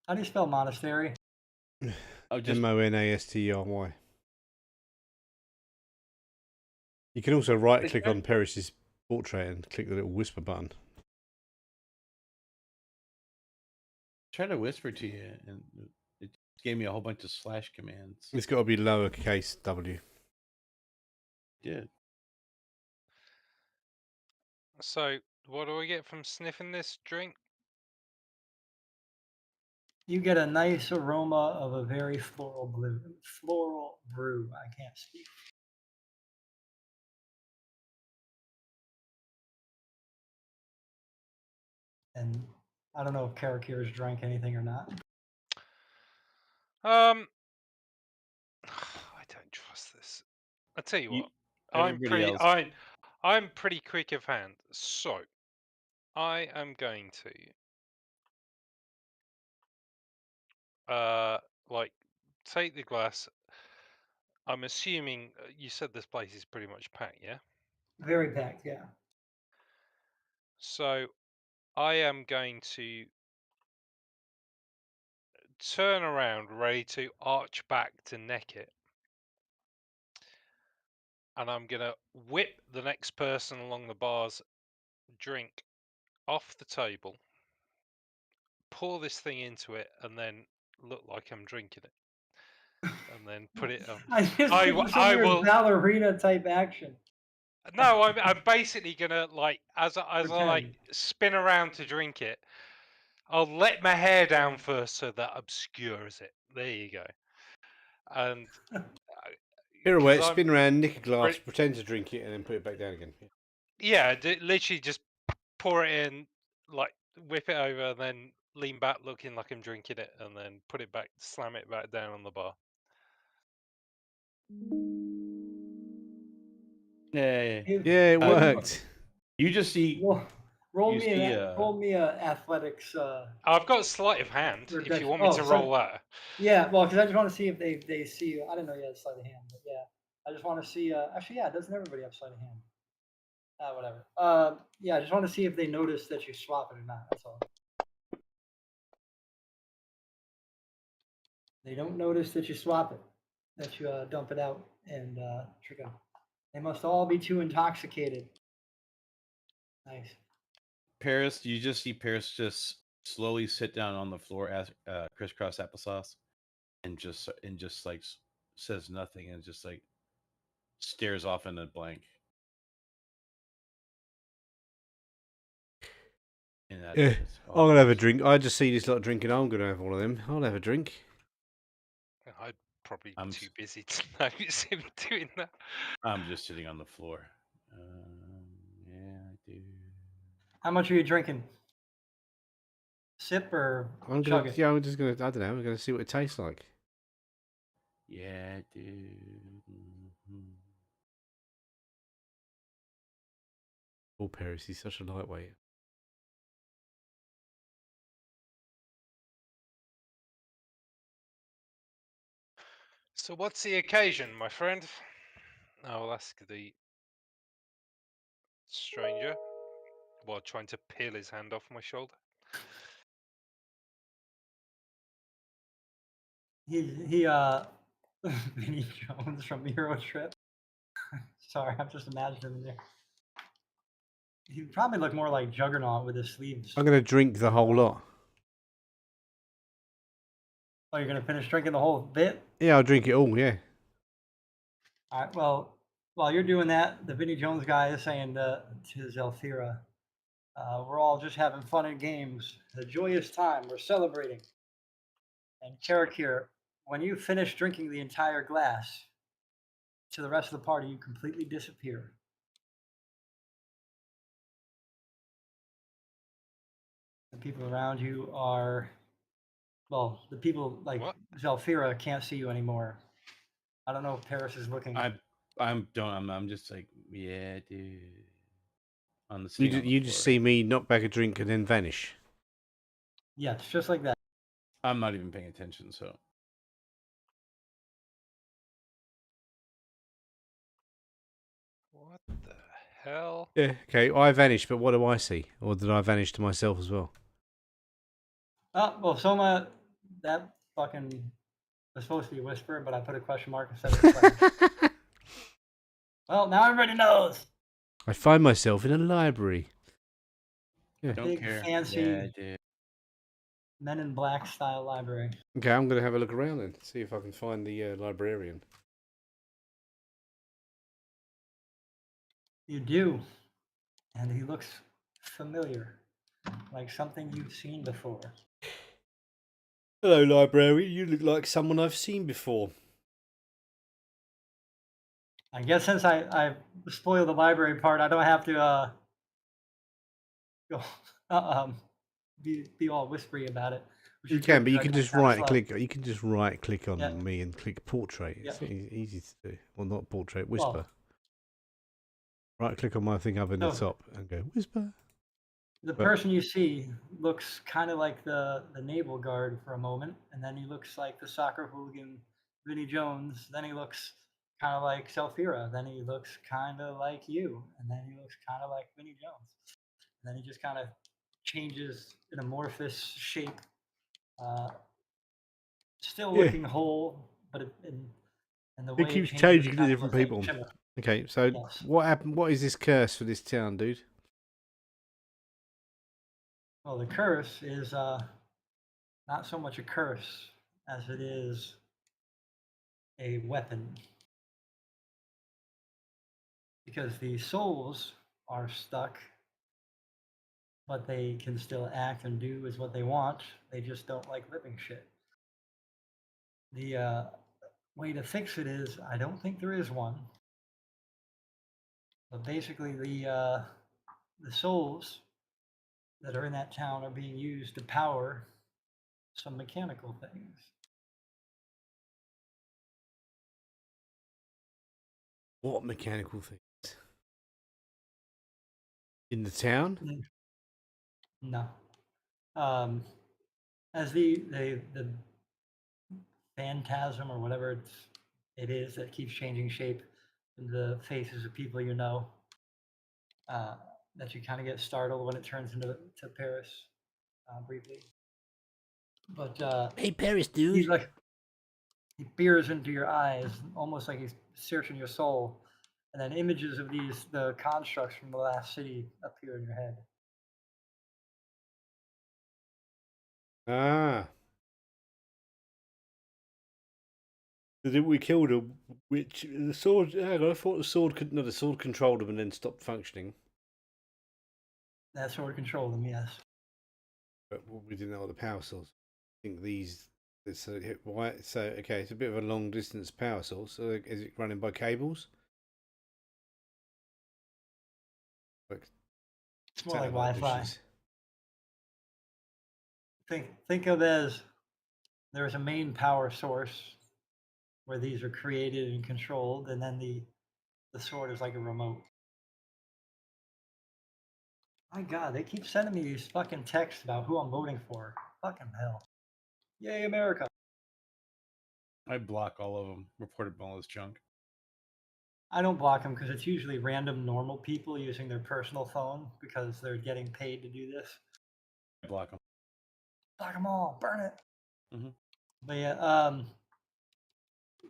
How do you spell monastery? Oh, just MONASTRY. You can also right click on Paris's portrait and click the little whisper button. try to whisper to you, and it gave me a whole bunch of slash commands. It's got to be lowercase w. It did. So What do I get from sniffing this drink? You get a nice aroma of a very floral brew. I can't speak. And I don't know if Karakir's drank anything or not. I don't trust this. I tell you what, Everybody else. I'm pretty quick of hand, so I am going to like take the glass. I'm assuming you said this place is pretty much packed, yeah? Very packed, yeah. So I am going to turn around, ready to arch back to neck it. And I'm going to whip the next person along the bar's drink off the table, pour this thing into it, and then look like I'm drinking it. And then put it on. I just I picture some I weird will. ballerina type action. No, I'm basically gonna like as I like Pretend. spin around to drink it. I'll let my hair down first so that obscures it. There you go. And Pirouette, I'm spin around, nick a glass, pretty, pretend to drink it, and then put it back down again. yeah, literally just pour it in, like whip it over, and then lean back, looking like I'm drinking it, and then put it back, slam it back down on the bar. Yeah. Yeah, it worked. You just see. Roll You me see, a athletics. I've got sleight of hand. If Rejection. you want me to roll that. Yeah, well, because I just want to see if they see you. I didn't know you had sleight of hand, but yeah, I just want to see. Actually, yeah, doesn't everybody have sleight of hand? Whatever. Yeah, I just want to see if they notice that you swap it or not. That's all. They don't notice that you swap it, that you dump it out and drink it. They must all be too intoxicated. Nice. Paris, you just see Paris just slowly sit down on the floor as crisscross applesauce, and just like says nothing and just like stares off in a blank. And that's Yeah, it's I'm all gonna have a Paris. drink. I just see this lot drinking. I'm gonna have one of them. I'll have a drink. I'd probably I'm too busy to notice him doing that. I'm just sitting on the floor. Yeah, I do. How much are you drinking? Sip or I'm chug gonna. it? Yeah, I'm just gonna. I don't know. I'm gonna see what it tastes like. Yeah, I do. Mhm. Oh, Paris, he's such a lightweight. So what's the occasion, my friend? I will ask the stranger while trying to peel his hand off my shoulder. He Vinny Jones from Euro Trip. Sorry, I'm just imagining him there. He would probably look more like Juggernaut with his sleeves. I'm gonna drink the whole lot. Oh, you're gonna finish drinking the whole bit? Yeah, I'll drink it all. Yeah. All right. Well, while you're doing that, the Vinny Jones guy is saying to Zelfira, we're all just having fun and games. A joyous time. We're celebrating. And Karakir, when you finish drinking the entire glass, to the rest of the party, you completely disappear. The people around you are, well, the people like What? Zelfira can't see you anymore. I don't know if Paris is looking. I'm just like, yeah, dude. On the sitting on the You floor. just see me knock back a drink and then vanish. Yes, just like that. I'm not even paying attention, so What the hell? Yeah. Okay. I vanished, but what do I see? Or did I vanish to myself as well? Oh, well, Soma, that fucking was supposed to be a whisper, but I put a question mark instead of a question. Well, now everybody knows. I find myself in a library. Yeah. don't Big, care. fancy Yeah, dude. Men in Black style library. Okay, I'm gonna have a look around then. See if I can find the librarian. You do. And he looks familiar, like something you've seen before. Hello, library. You look like someone I've seen before. I guess since I spoiled the library part, I don't have to go, be all whispery about it. Which You is can, good but you 'cause I can talk just kinda right slow. click. You can just right click on Yeah. me and click portrait. It's Yeah. easy to do. Well, not portrait, whisper. Well, Right click on my thing up in the so top and go whisper. the But- person you see looks kind of like the naval guard for a moment, and then he looks like the soccer hooligan Vinnie Jones. Then he looks kind of like Selfira. Then he looks kind of like you, and then he looks kind of like Vinnie Jones. And then he just kind of changes an amorphous shape, uh, still Yeah. looking whole, but in the It way keeps changes, changing to kind of different a faint people. shimmer. Okay, so Yes. what happened? What is this curse for this town, dude? Well, the curse is not so much a curse as it is a weapon. Because the souls are stuck, but they can still act and do as what they want. They just don't like living shit. The way to fix it is, I don't think there is one. But basically, the souls that are in that town are being used to power some mechanical things. What mechanical things? In the town? No. As the phantasm or whatever it is that keeps changing shape in the faces of people you know, that you kind of get startled when it turns into Paris briefly. But Hey, Paris, he's dude. like, he peers into your eyes, almost like he's searching your soul. And then images of the constructs from the last city appear in your head. Ah. We killed a witch. The sword. Hang on, I thought the sword could. No, the sword controlled him and then stopped functioning. That sort of control them, yes. But we didn't know what the power source. I think these. So why? So okay, it's a bit of a long distance power source. So is it running by cables? Like It's more like satellite Wi-Fi. dishes? Think of it as there's a main power source where these are created and controlled, and then the sword is like a remote. My God, they keep sending me these fucking texts about who I'm voting for. Fucking hell. Yay, America. I block all of them. Report them all as junk. I don't block them because it's usually random normal people using their personal phone because they're getting paid to do this. I block them. Block them all, burn it. Mhm. But yeah,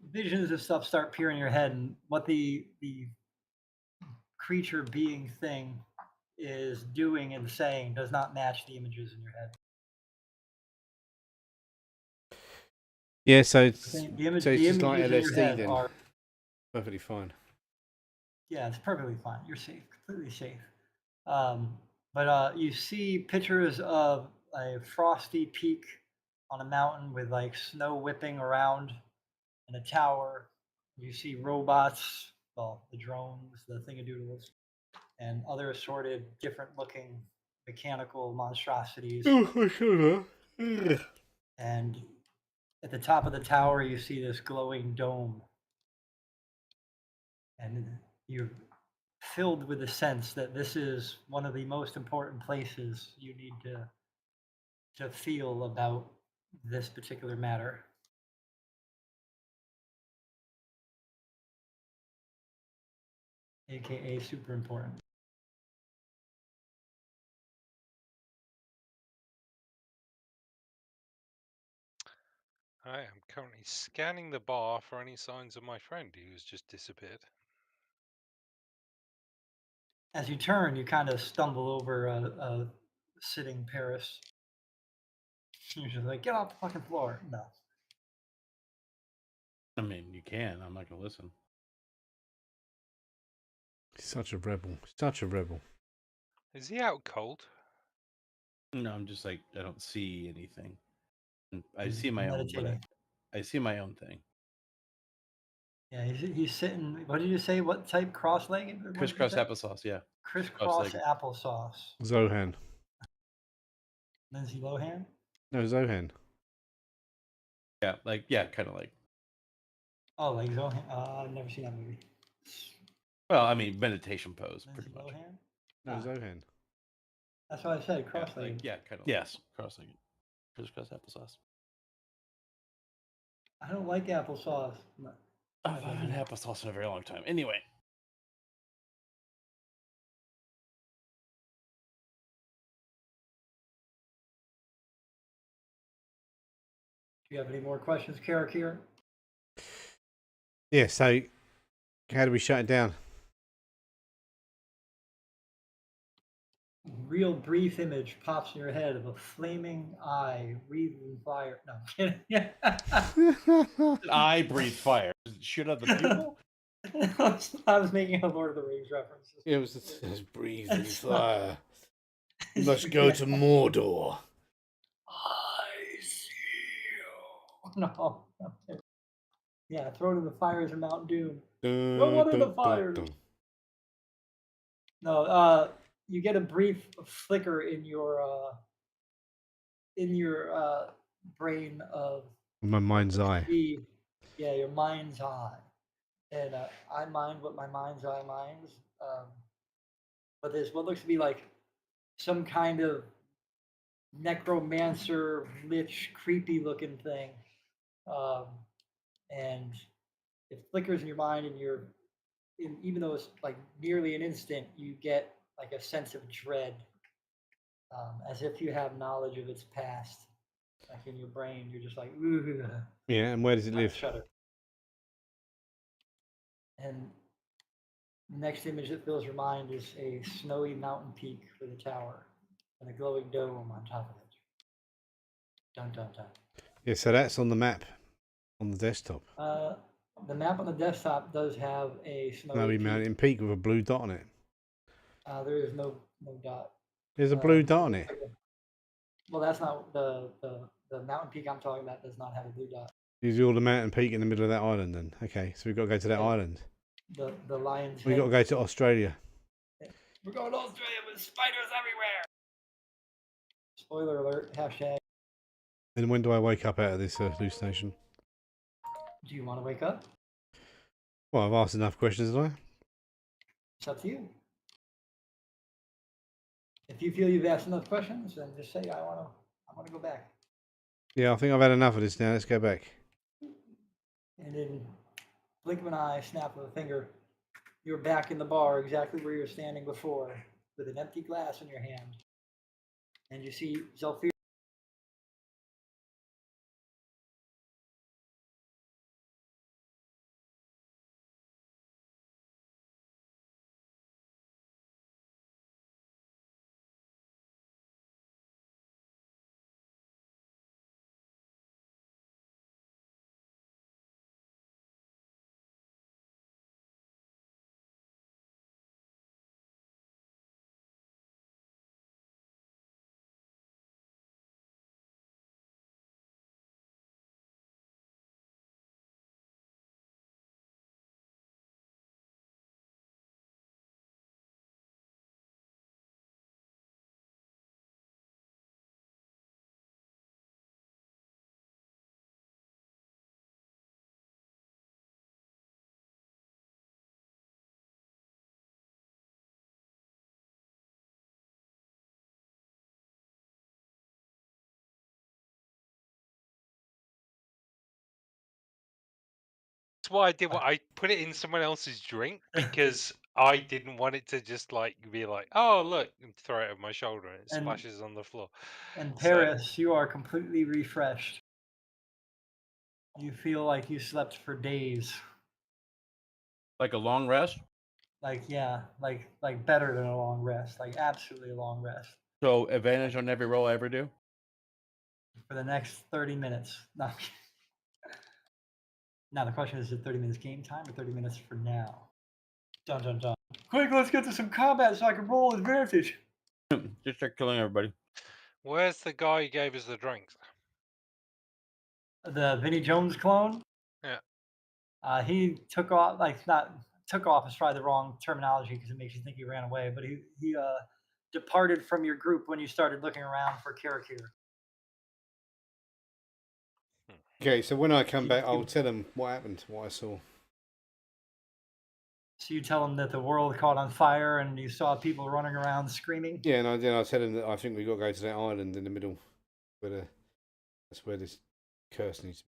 visions of stuff start peering in your head, and what the creature being thing is doing and saying does not match the images in your head. Yeah, so it's The so it's just like images in your LSD head then. are, Perfectly fine. yeah, it's perfectly fine. You're safe, completely safe. But you see pictures of a frosty peak on a mountain with like snow whipping around and a tower. You see robots, well, the drones, the thingadoodles, and other assorted different looking mechanical monstrosities. And at the top of the tower, you see this glowing dome. And you're filled with the sense that this is one of the most important places you need to feel about this particular matter. AKA super important. I am currently scanning the bar for any signs of my friend who's just disappeared. As you turn, you kind of stumble over a sitting Paris. You're just like, get off the fucking floor. No. I mean, you can. I'm not gonna listen. Such a rebel. Such a rebel. Is he out cold? No, I'm just like I don't see anything. I He's see my own, but meditating. I see my own thing. Yeah, he's sitting. What did you say? What type? Cross-legged? Or what did you Crisscross say? applesauce, yeah. Crisscross Cross-legged. applesauce. Zohan. Lindsay Lohan. No, Zohan. Yeah, kind of like. Oh, like Zohan. I've never seen that movie. Well, I mean, meditation pose, Lindsay pretty much. Lohan. No, Ah. Zohan. That's what I said. Yeah, Cross-legged. kind of. Yes, cross-legged. Crisscross applesauce. I don't like applesauce. No. I haven't had applesauce in a very long time. Anyway. Do you have any more questions, Karak here? Yeah, so how do we shut it down? Real brief image pops in your head of a flaming eye breathing fire. No, I'm kidding. I breathe fire. Does it shoot out the pupil? I was making a Lord of the Rings reference. It was breathing fire. You must go to Mordor. I see you. No. Okay. Yeah, throw it in the fires of Mount Doom. Throw one in the fires. No, you get a brief flicker in your brain of My mind's eye. yeah, your mind's eye, and I mind what my mind's eye minds. But there's what looks to be like some kind of necromancer, lich, creepy looking thing, and it flickers in your mind, and even though it's like nearly an instant, you get like a sense of dread, as if you have knowledge of its past, like in your brain. You're just like, ooh. Yeah, and where does it live? Shudder. And the next image that fills your mind is a snowy mountain peak with a tower and a glowing dome on top of it. Dun dun dun. Yeah, so that's on the map on the desktop. The map on the desktop does have a Snowy mountain peak with a blue dot on it. There is no dot. There's a blue dot on it. Well, that's not the mountain peak I'm talking about. Does not have a blue dot. Is all the mountain peak in the middle of that island then? Okay, so we've got to go to that island. The lion's We've got to go to Australia. We're going to Australia with spiders everywhere. Spoiler alert, hashtag. And when do I wake up out of this hallucination? Do you want to wake up? Well, I've asked enough questions, haven't I? It's up to you. If you feel you've asked enough questions, then just say I want to go back. Yeah, I think I've had enough of this now. Let's go back. And in blink of an eye, snap of a finger, you're back in the bar exactly where you were standing before, with an empty glass in your hand. And you see Zelfir. That's why I did what I put it in someone else's drink, because I didn't want it to just like be like, oh look, and throw it over my shoulder and it splashes on the floor. And Paris, you are completely refreshed. You feel like you slept for days. Like a long rest? Like, yeah, like better than a long rest. Like absolutely a long rest. So advantage on every roll I ever do? For the next 30 minutes. No. Now the question is it 30 minutes game time or 30 minutes for now? Dun dun dun. Quick, let's get to some combat so I can roll advantage. Just start killing everybody. Where's the guy who gave us the drinks? The Vinnie Jones clone. Yeah. He took off. Like not took off is probably the wrong terminology because it makes you think he ran away. But he departed from your group when you started looking around for Kirakir. Okay, so when I come He- back, he- I'll tell them what happened, what I saw. So you tell him that the world caught on fire and you saw people running around screaming. Yeah, and then I tell them that I think we've got to go to that island in the middle, where that's where this curse needs.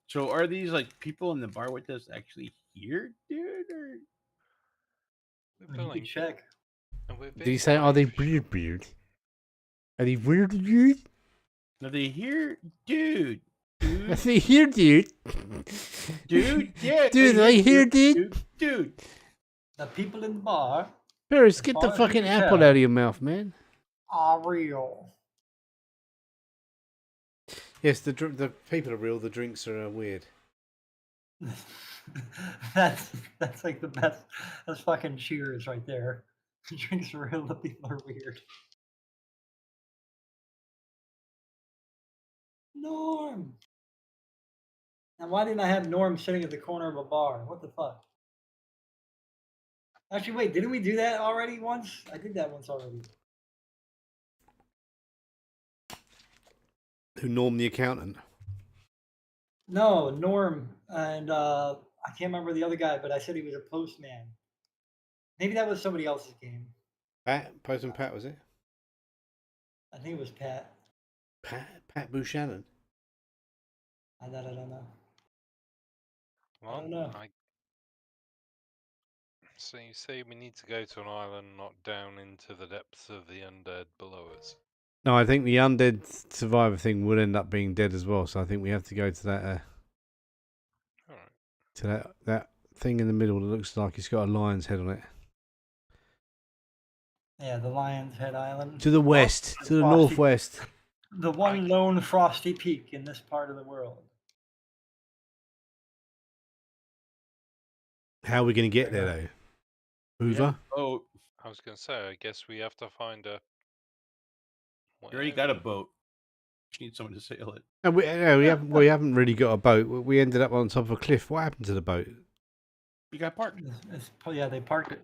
So are these like people in the bar with us actually here, dude? Or We're I mean, you building could check. and we're Did he being say, are they brave. weird? Are they weird? are they here, dude? Are Dude, they here, dude? dude, yeah, Dude, are they here, dude? Dude. The people in the bar Paris, As get far the as we fucking can apple tell. out of your mouth, man. are real. Yes, the people are real. The drinks are weird. that's like the best. That's fucking cheers right there. The drinks are real. The people are weird. Norm. And why didn't I have Norm sitting at the corner of a bar? What the fuck? Actually, wait, didn't we do that already once? I did that once already. Who Norm the accountant? No, Norm and I can't remember the other guy, but I said he was a postman. Maybe that was somebody else's game. Pat, Postman Pat, was it? I think it was Pat. Pat Buchanan. I don't know. Well, don't know. So you say we need to go to an island, not down into the depths of the undead below us. No, I think the undead survivor thing would end up being dead as well. So I think we have to go to that All right. to that thing in the middle that looks like it's got a lion's head on it. Yeah, the Lion's Head Island. To the west, to the Frosty- northwest. The one lone frosty peak in this part of the world. How are we going to get there, though? Hoover? Oh, I was going to say, I guess we have to find a. you already got a boat. You need someone to sail it. No, we haven't really got a boat. We ended up on top of a cliff. What happened to the boat? You got parked. Yeah, they parked it.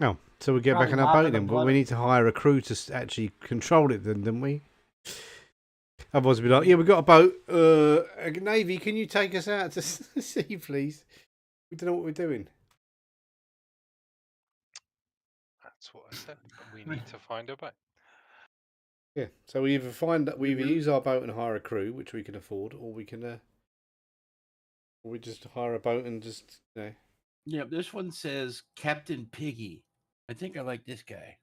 Oh, so we get back Probably on our mopping boat and then. But we blooded. need to hire a crew to actually control it then, don't we? Otherwise we'd be like, yeah, we got a boat. Navy, can you take us out to sea, please? We don't know what we're doing. That's what I said. We need to find a boat. Yeah, so we either use our boat and hire a crew, which we can afford, or we can, or we just hire a boat and just, Yeah, this one says Captain Piggy. I think I like this guy.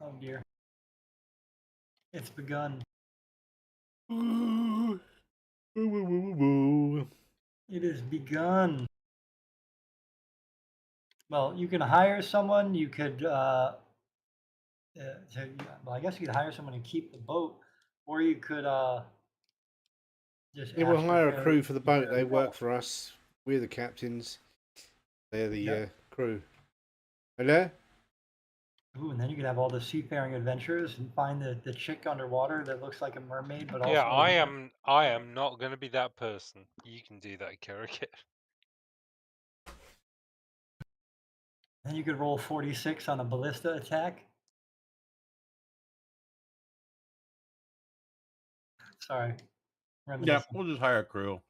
Oh dear. It's begun. It is begun. Well, you can hire someone. You could, well, I guess you could hire someone to keep the boat, or you could just. Yeah, we'll ask hire a ferry- crew for the boat. ferry They work out. for us. We're the captains. They're the Yep. crew. Hello? Ooh, and then you could have all the seafaring adventures and find the chick underwater that looks like a mermaid, but also. Yeah, I am not going to be that person. You can do that, Kirakir. Then you could roll 46 on a ballista attack. Sorry. Yeah, Reminiscing. we'll just hire a crew.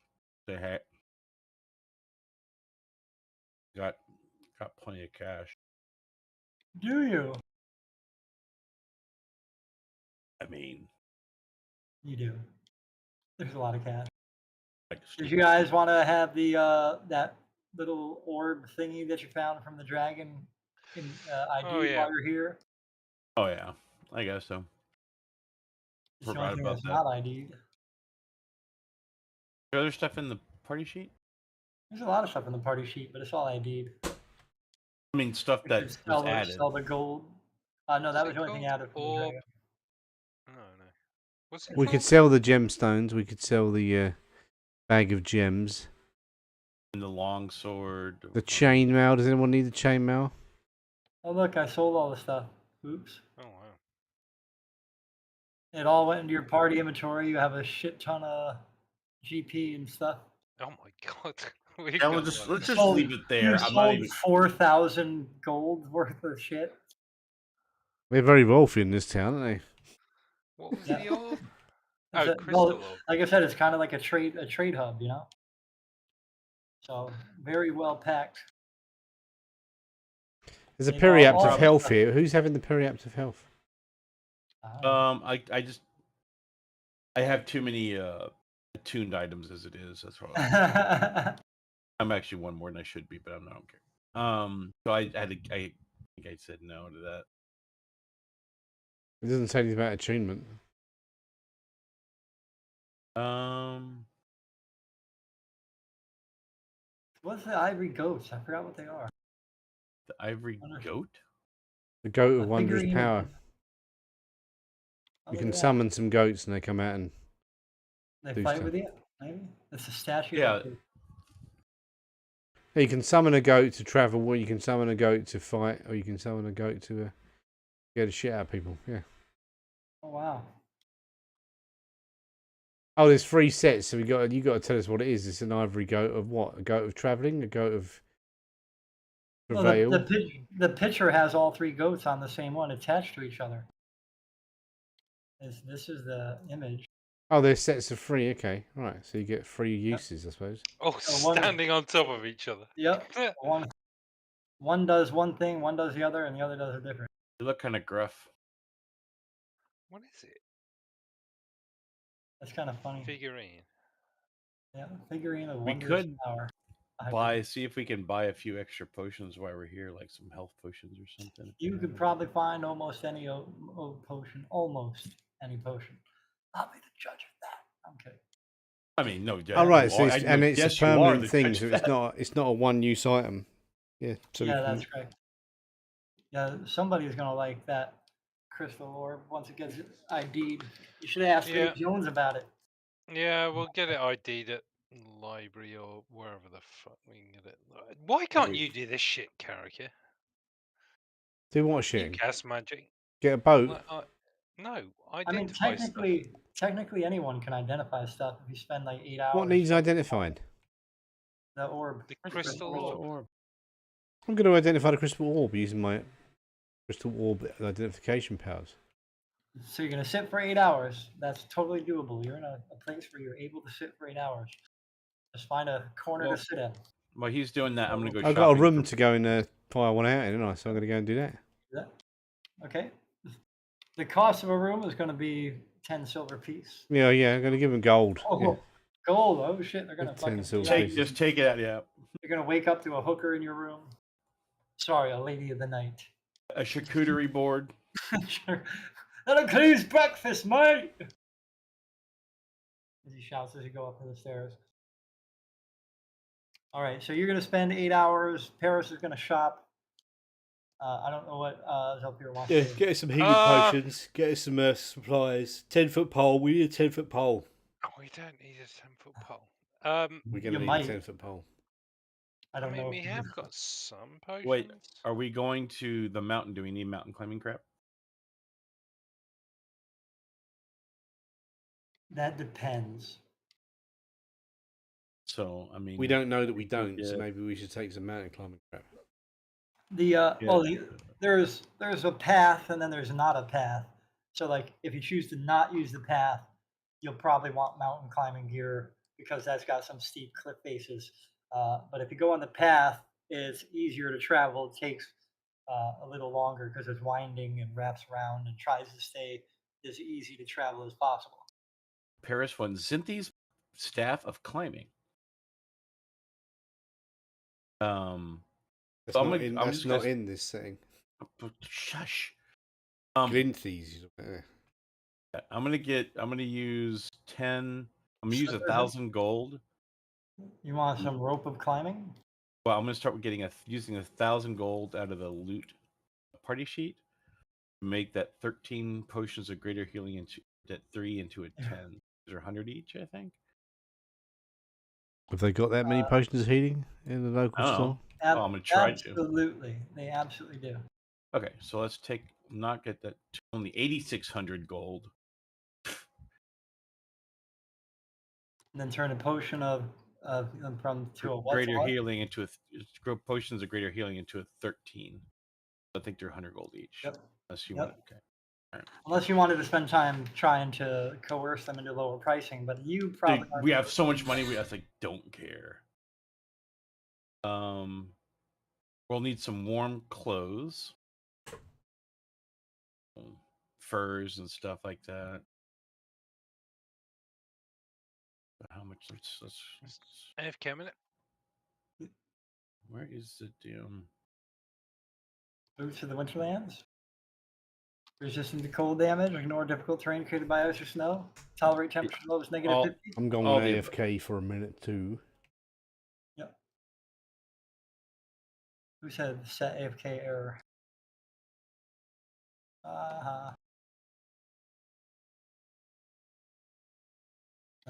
Say hey. Got plenty of cash. Do you? I mean, You do. There's a lot of cash. like Did you guys want to have the that little orb thingy that you found from the dragon in ID Oh, yeah. while you're here? Oh yeah, I guess so. It's the Forgot only thing about that's that. not ID'd. There other stuff in the party sheet? There's a lot of stuff in the party sheet, but it's all ID'd. I mean, stuff You that could was added. sell the gold. No, that What's was it the only thing called? added from the Orb. dragon. No. What's it We called? could sell the gemstones. We could sell the bag of gems. And the long sword. The chainmail. Does anyone need the chainmail? Oh look, I sold all the stuff. Oops. Oh wow. It all went into your party inventory. You have a shit ton of GP and stuff. Oh my god. We've Yeah, got let's like just Sold- leave it You there. I'm not sold even. 4,000 gold worth of shit. They're very wealthy in this town, aren't they? what was Yeah. the orb? It's Oh, a- crystal well, orb. like I said, it's kind of like a trade hub, you know. So very well packed. There's a They got periaptive all the health stuff. here. Who's having the periaptive health? I have too many attuned items as it is. That's why I'm actually one more than I should be, but I don't care. So I think I said no to that. It doesn't say anything about attunement. What's the ivory goats? I forgot what they are. The ivory goat. The goat A of wondrous figurine power. of- You Oh, can look at that. summon some goats and they come out and They do fight stuff. with you, maybe? It's a statue. Yeah. Of You can summon a goat to travel, or you can summon a goat to fight, or you can summon a goat to get the shit out of people. Yeah. oh wow. Oh, there's 3 sets, so you got to tell us what it is. It's an ivory goat of what? A goat of travelling, a goat of Well, travail. the picture has all 3 goats on the same one attached to each other. This is the image. Oh, there's sets of 3. Okay, right. So you get 3 uses, I suppose. Oh, one- standing on top of each other. Yep. One does one thing, one does the other, and the other does a different. They look kind of gruff. What is it? That's kind of funny. Figurine. Yeah, figurine of We wondrous could power. see if we can buy a few extra potions while we're here, like some health potions or something. You could probably find almost any potion. Almost any potion. I'll be the judge of that. I'm kidding. I mean, no. Oh, right. So I know- it's yes, a you are permanent the thing, judge so of it's that. not a one-use item. Yeah. So Yeah, that's correct. Yeah, somebody's gonna like that crystal orb once it gets ID'd. You should ask Yeah. Dave Jones about it. Yeah, we'll get it ID'd at the library or wherever the fuck we can get it. Why can't you do this shit, Karaka? Do what You shit? cast magic. Get a boat. Like, no, I mean, identify stuff. technically anyone can identify stuff if you spend like 8 hours. What needs identifying? The orb. The crystal orb. I'm going to identify the crystal orb using my crystal orb identification powers. So you're gonna sit for 8 hours. That's totally doable. You're in a place where you're able to sit for 8 hours. Just find a corner Well, to sit in. While he's doing that, I'm gonna go. I've got a shopping room for- to go and fire one out in, haven't I? So I'm going to go and do that. Yeah. Okay. The cost of a room is going to be 10 silver piece. Yeah, I'm going to give them gold. Oh, Yeah. gold! Oh shit! They're gonna 10 fucking silver Just take it out. Yeah, You're gonna wake up to a hooker in your room. Sorry, a lady of the night. a charcuterie board. Sure. That includes breakfast, mate. As he shouts as you go up the stairs. All right, so you're gonna spend 8 hours. Paris is gonna shop. I don't know what Zelpier wants to do. Get us some healing potions. Get us some supplies. 10-foot pole. We need a 10-foot pole. Oh, we don't need a 10-foot pole. We're going You to need might. a 10-foot pole. I don't know. We have got some potions. Wait, are we going to the mountain? Do we need mountain climbing crap? That depends. So I mean, We don't know that we don't, so yeah. maybe we should take some mountain climbing crap. There's a path and then there's not a path. So like if you choose to not use the path, you'll probably want mountain climbing gear because that's got some steep cliff faces. But if you go on the path, it's easier to travel. It takes a little longer because it's winding and wraps around and tries to stay as easy to travel as possible. Paris won Zinti's staff of climbing. That's So not in this setting. Shush. Glinthies. I'm gonna use 10. I'm gonna use 1,000 gold. You want some rope of climbing? Well, I'm gonna start with using 1,000 gold out of the loot party sheet. Make that 13 potions of greater healing into that 3 into a 10. They're 100 each, I think. Have they got that many potions of healing in the local I don't store? know. Oh, I'm gonna try to. Absolutely, they absolutely do. Okay, so let's not get that only 8,600 gold. And then turn a potion of from to a what? Greater healing into grow potions of greater healing into a 13. I think they're 100 gold each. Yep. Unless you Yep. want. Okay. All right. Unless you wanted to spend time trying to coerce them into lower pricing, but you probably Dude, we have so much money. I was like, don't care. We'll need some warm clothes, furs and stuff like that. How much? Let's AFK a minute. Where is the damn? Boots to the Winterlands. Resistant to cold damage. Ignore difficult terrain created by ice or snow. Tolerate temperature low as negative 50. I'm going AFK for a minute too. Yep. Who said set AFK error?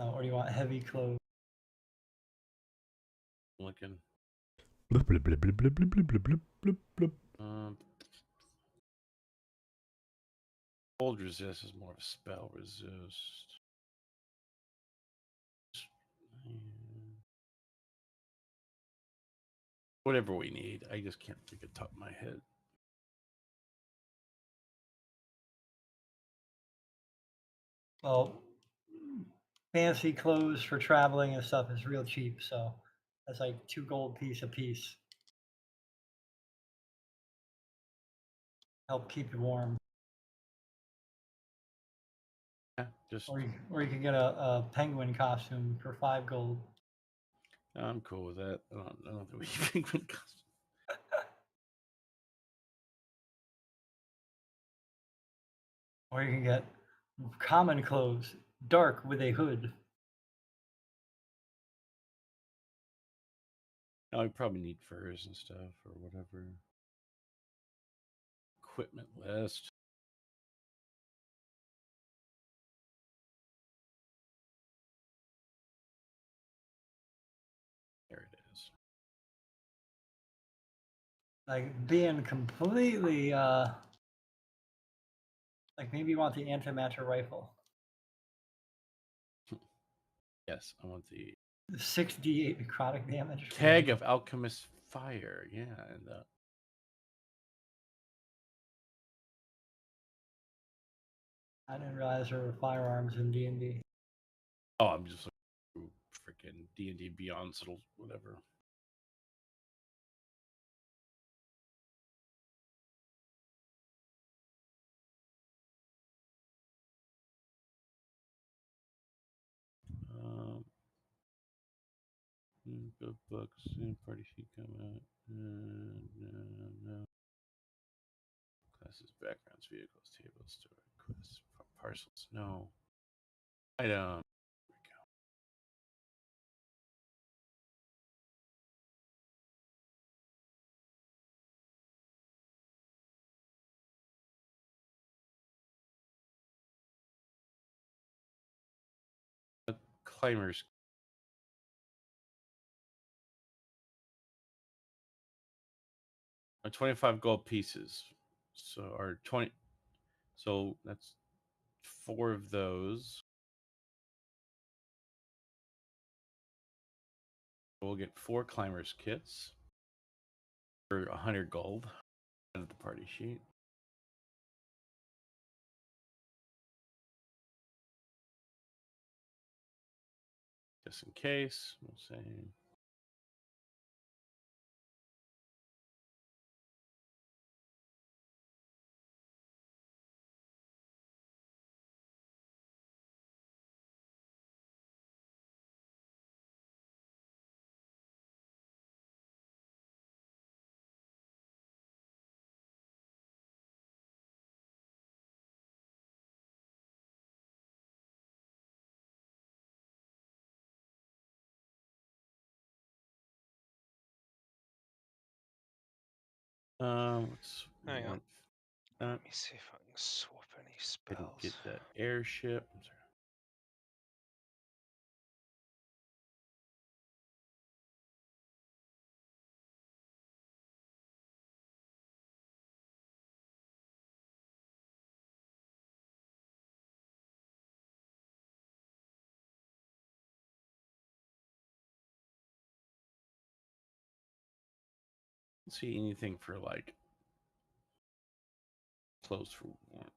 Oh, or do you want heavy clothes? Looking. Blub, blub, blub, blub, blub, blub, blub, blub, blub, blub. Cold resist is more of a spell resist. Whatever we need. I just can't think of the top of my head. Well, fancy clothes for traveling and stuff is real cheap, so that's like 2 gold piece a piece. Help keep you warm. Yeah, just. Or you can get a penguin costume for 5 gold. I'm cool with that. I don't think we penguin costume. Or you can get common clothes, dark with a hood. No, we probably need furs and stuff or whatever. Equipment list. There it is. Like being completely like maybe you want the antimatter rifle. Yes, I want the 6d8 necrotic damage. tag of alchemist fire. Yeah, and I didn't realize there were firearms in D&D. oh, I'm just looking through freaking D&D Beyond's little whatever. Good books and party sheet come out. No. Classes, backgrounds, vehicles, tables, story, quests, parcels. No. Item. Climbers. Are 25 gold pieces. So are 20. So that's 4 of those. We'll get 4 climbers kits for 100 gold out of the party sheet. Just in case, we'll say. Hang on. Let me see if I can swap any spells. Get that airship. I'm sorry. Don't see anything for like clothes for warmth.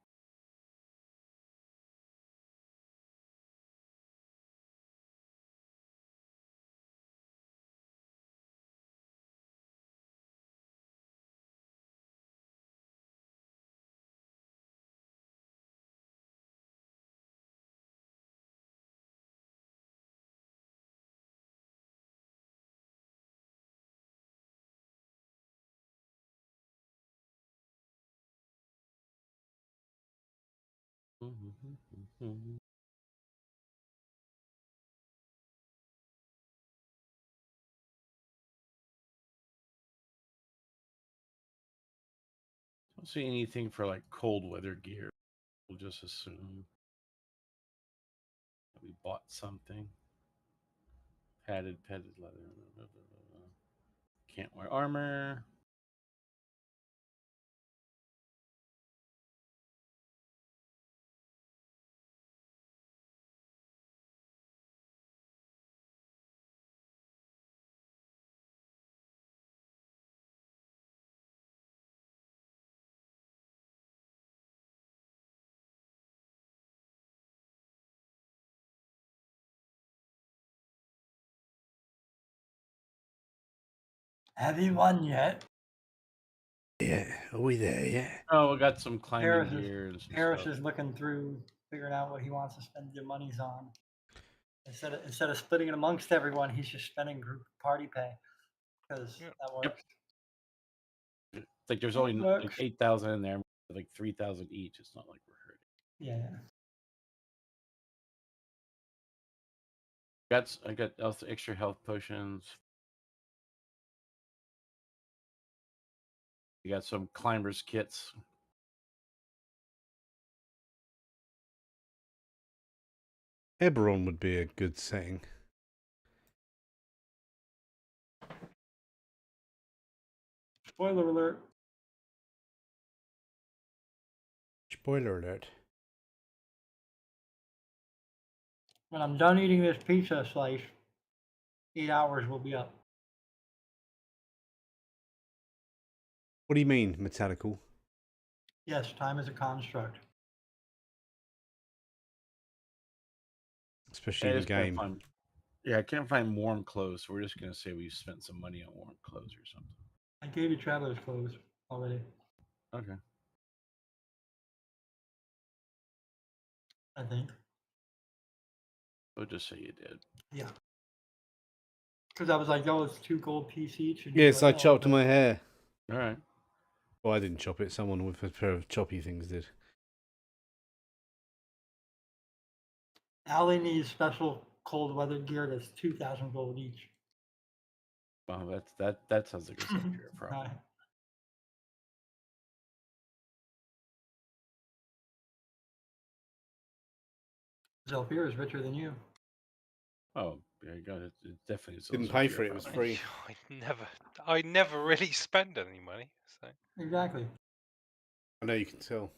Don't see anything for like cold weather gear. We'll just assume that we bought something. Padded leather. Can't wear armor. Have you won yet? Yeah, are we there yet? Oh, we got some climbing Harris is, gear and some Harris stuff. is looking through, figuring out what he wants to spend your monies on. Instead of splitting it amongst everyone, he's just spending group party pay because that works. It's like there's That only like works. 8,000 in there, like 3,000 each. It's not like we're hurting. Yeah. I got also extra health potions. You got some climbers kits. Eberron would be a good setting. Spoiler alert. Spoiler alert. When I'm done eating this pizza slice, 8 hours will be up. What do you mean, mechanical? Yes, time is a construct. Especially in game. I can't find warm clothes, so we're just gonna say we spent some money on warm clothes or something. I gave you traveler's clothes already, Okay. I think. We'll just say you did. Yeah. Because I was like, oh, it's 2 gold piece each. And Yes, like, I chopped my hair. All right. Well, I didn't chop it. Someone with a pair of choppy things did. Allie needs special cold weather gear that's 2,000 gold each. Well, that sounds like a severe problem. Zelfir is richer than you. Oh, there you go. It definitely is. Didn't pay for it. It was free. I never really spend any money. So. Exactly. I know you can tell.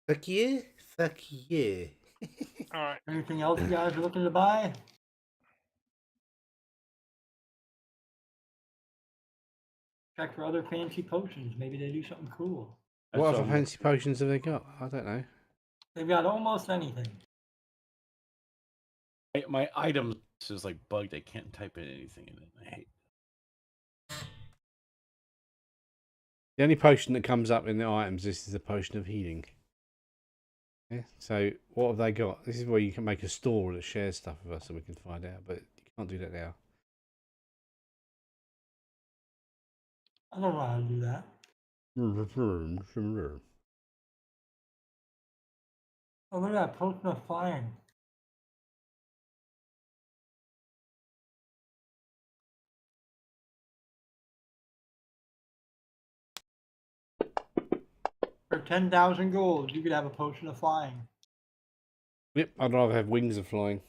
Fuck yeah. Fuck yeah. All right. Anything else you guys are looking to buy? Check for other fancy potions. Maybe they do something cool. What other fancy potions have they got? I don't know. They've got almost anything. My item is like bugged. I can't type in anything in it. I hate. The only potion that comes up in the items, this is a potion of healing. Yeah. So what have they got? This is where you can make a store that shares stuff with us, so we can find out. But you can't do that now. I don't know how to do that. Oh, look at that potion of flying. For 10,000 gold, you could have a potion of flying. Yep, I'd rather have wings of flying.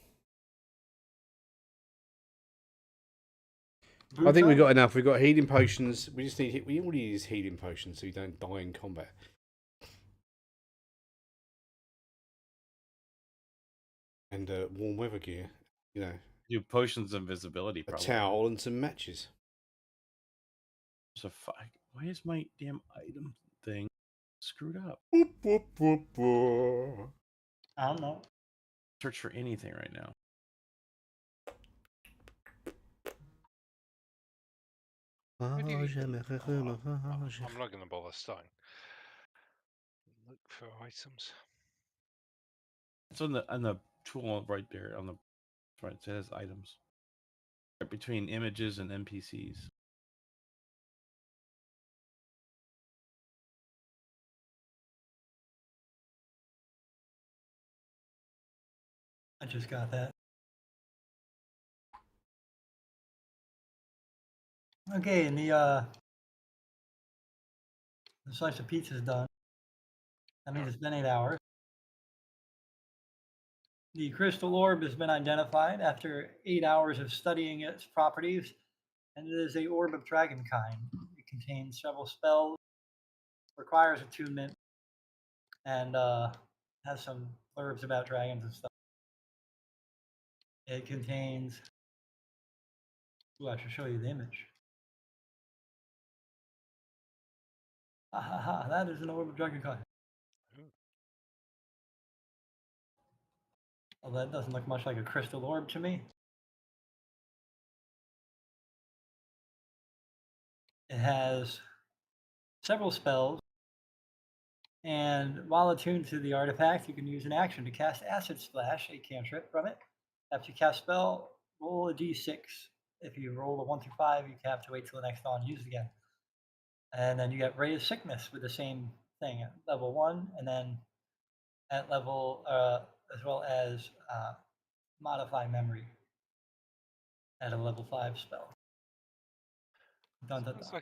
I think we've got enough. We've got healing potions. We just need. We all need is healing potions so you don't die in combat. And warm weather gear. You know, Do potions of invisibility, a probably. towel and some matches. So why is my damn item thing screwed up? Boop, boop, boop, boop. I don't know. Search for anything right now. Where do you- I'm I'm not going to bother starting. Look for items. It's on the tool right there on the right. It says items. Right between images and NPCs. I just got that. Okay, and the slice of pizza is done. That means it's been 8 hours. The crystal orb has been identified after 8 hours of studying its properties, and it is a orb of dragon kind. It contains several spells, requires attunement, and has some blurbs about dragons and stuff. It contains. Ooh, I should show you the image. Ha ha ha! That is an orb of dragon kind. Well, that doesn't look much like a crystal orb to me. It has several spells, and while attuned to the artifact, you can use an action to cast Acid Splash, a cantrip from it. After you cast spell, roll a d6. If you roll a 1 through 5, you have to wait till the next dawn to use it again. And then you get Ray of Sickness with the same thing at level 1, and then at level, as well as Modify Memory at a level 5 spell. Dun, dun, dun.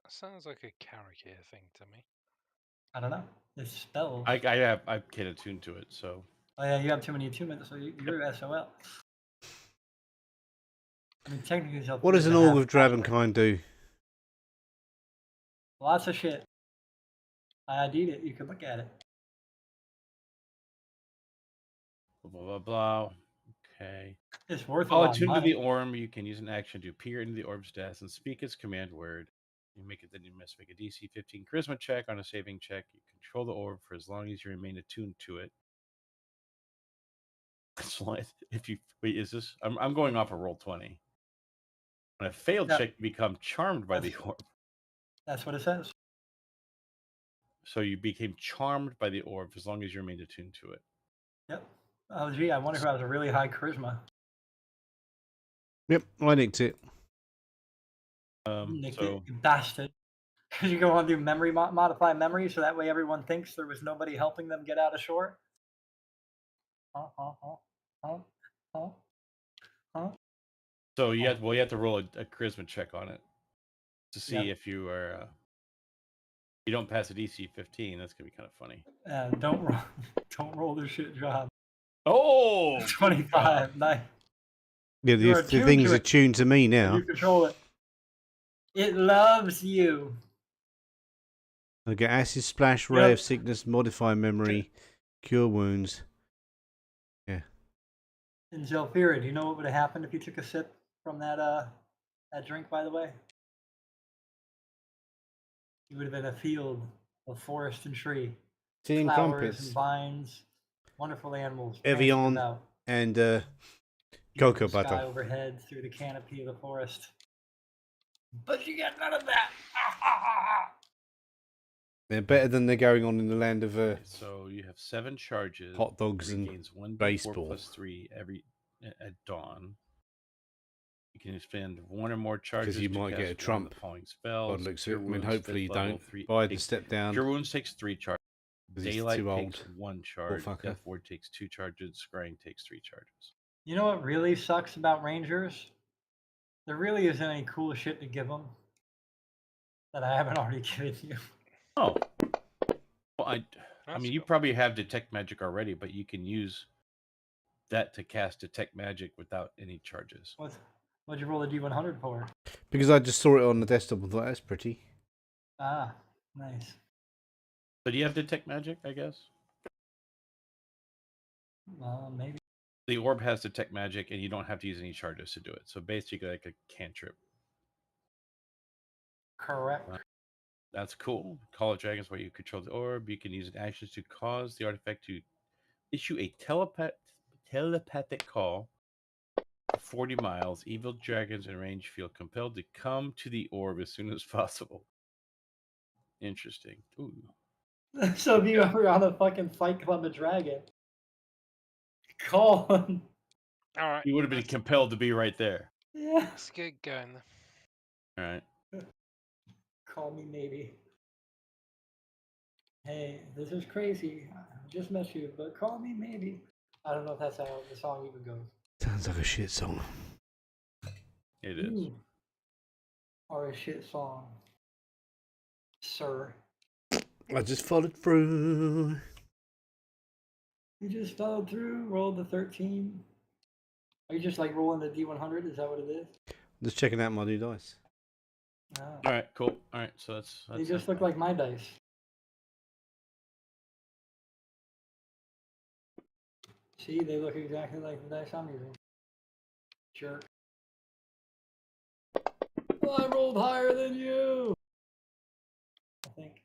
Sounds like a Carrick thing to me. I don't know. It's spells. I can't attune to it, so. Oh yeah, you have too many attunements, so you're SOL. I mean, technically, what does an orb of dragonkind do? Lots of shit. I ID'd it. You can look at it. Blah blah blah. Okay. It's worth a While lot of attuned to money. the orb, you can use an action to peer into the orb's depths and speak its command word. You make it, then you must make a DC 15 charisma check. On a saving check, you control the orb for as long as you remain attuned to it. So if you wait, is this? I'm going off of roll 20. On a failed Yeah. check, you become charmed by the orb. That's what it says. So you became charmed by the orb as long as you remained attuned to it. Yep. Oh gee, I wonder who has a really high charisma. Yep, I nicked it. Nicked So it, you bastard. Because you go on to do memory modify memory, so that way everyone thinks there was nobody helping them get out of shore. so you have to roll a charisma check on it to see if you are. You don't pass a DC 15. That's gonna be kind of funny. Don't roll this shit job. Oh, 25. Nice. Yeah, the thing's attuned to me now. You control it. It loves you. I get Acid Splash, Ray of Sickness, Modify Memory, Cure Wounds. Yeah. And Zelfira, do you know what would have happened if you took a sip from that drink, by the way? You would have been a field of forest and tree. Team flowers Crumpets. And vines, wonderful animals. Evian and cocoa butter. Sky overhead through the canopy of the forest. But you get none of that. They're better than they're going on in the land of so you have 7 charges. Hot dogs and baseball. +3 every at dawn. You can spend 1 or more charges because you might get a trump. Following spells. I mean, hopefully you don't. Buy the step down. Cure Wounds takes 3 charges. Daylight takes 1 charge. Fucker. Death Ward takes 2 charges. Scrying takes 3 charges. You know what really sucks about Rangers? There really isn't any cool shit to give them that I haven't already given you. Oh. Well, I mean, you probably have Detect Magic already, but you can use that to cast Detect Magic without any charges. What'd you roll a D100 for? Because I just saw it on the desktop and thought, that's pretty. Ah, nice. So do you have Detect Magic, I guess? Maybe. The orb has detect magic, and you don't have to use any charges to do it. So basically, like a cantrip. Correct. That's cool. Call of Dragons, where you control the orb. You can use actions to cause the artifact to issue a telepathic call. 40 miles. Evil dragons in range feel compelled to come to the orb as soon as possible. Interesting. Ooh. So if you ever on a fucking Fight Club a dragon, call him. All right. You would have been compelled to be right there. Yeah. Let's get going then. All right. Call me maybe. Hey, this is crazy. I just met you, but call me maybe. I don't know if that's how the song even goes. Sounds like a shit song. It is. Ooh. Or a shit song, sir. I just followed through. You just followed through, rolled the 13. Are you just like rolling the D100? Is that what it is? Just checking out my new dice. Oh. All right, cool. All right, so that's They just look like my dice. See, they look exactly like the dice I'm using. Jerk. Well, I rolled higher than you. I think.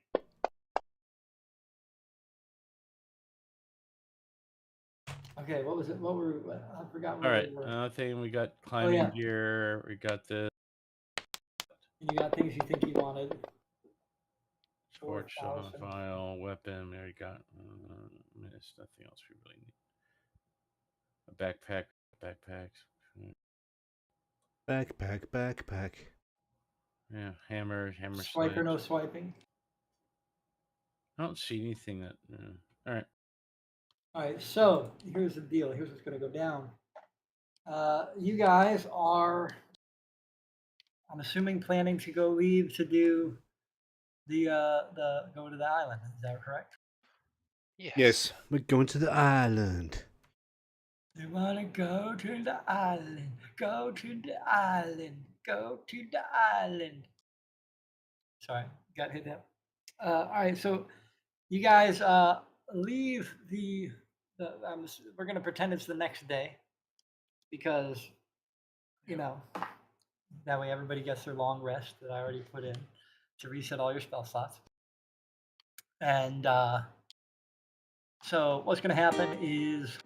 Okay, what was it? What were we? I forgot what all right. we were. Another thing, we got climbing yeah. gear. We got the And you got things you think you wanted. torch, 4,000. file, weapon. There you got. There's nothing else we really need. A backpack, backpacks. Backpack. Yeah, hammer Swipe or sledge. no swiping? I don't see anything that. All right. All right, so here's the deal. Here's what's going to go down. You guys are, I'm assuming, planning to go leave to do the go to the island. Is that correct? Yes, we're going to the island. They want to go to the island. Go to the island. Go to the island. Sorry, got hit up. All right, so you guys leave we're going to pretend it's the next day because, you know, that way everybody gets their long rest that I already put in to reset all your spell slots. And so what's going to happen is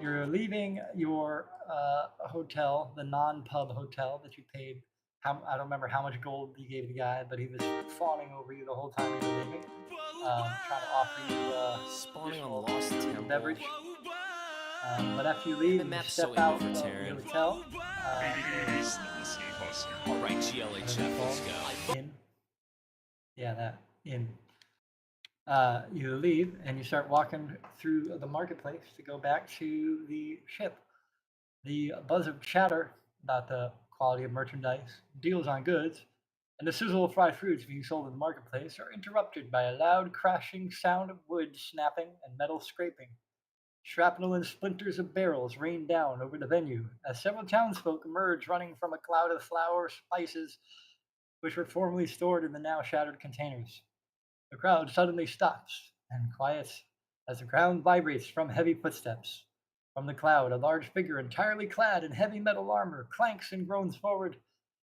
you're leaving your hotel, the non-pub hotel that you paid. I don't remember how much gold you gave the guy, but he was fawning over you the whole time you were leaving, trying to offer you spawning on additional Lost food and Temple. beverage. But after you leave, The you map's step so out of the inveterate. hotel. All right, GLHF, let's go. In. Yeah, that in. You leave and you start walking through the marketplace to go back to the ship. The buzz of chatter about the quality of merchandise, deals on goods, and the sizzle of fried fruits being sold in the marketplace are interrupted by a loud crashing sound of wood snapping and metal scraping. Shrapnel and splinters of barrels rain down over the venue as several townsfolk emerge running from a cloud of flour spices which were formerly stored in the now shattered containers. The crowd suddenly stops and quiets as the ground vibrates from heavy footsteps. From the cloud, a large figure entirely clad in heavy metal armor clanks and groans forward,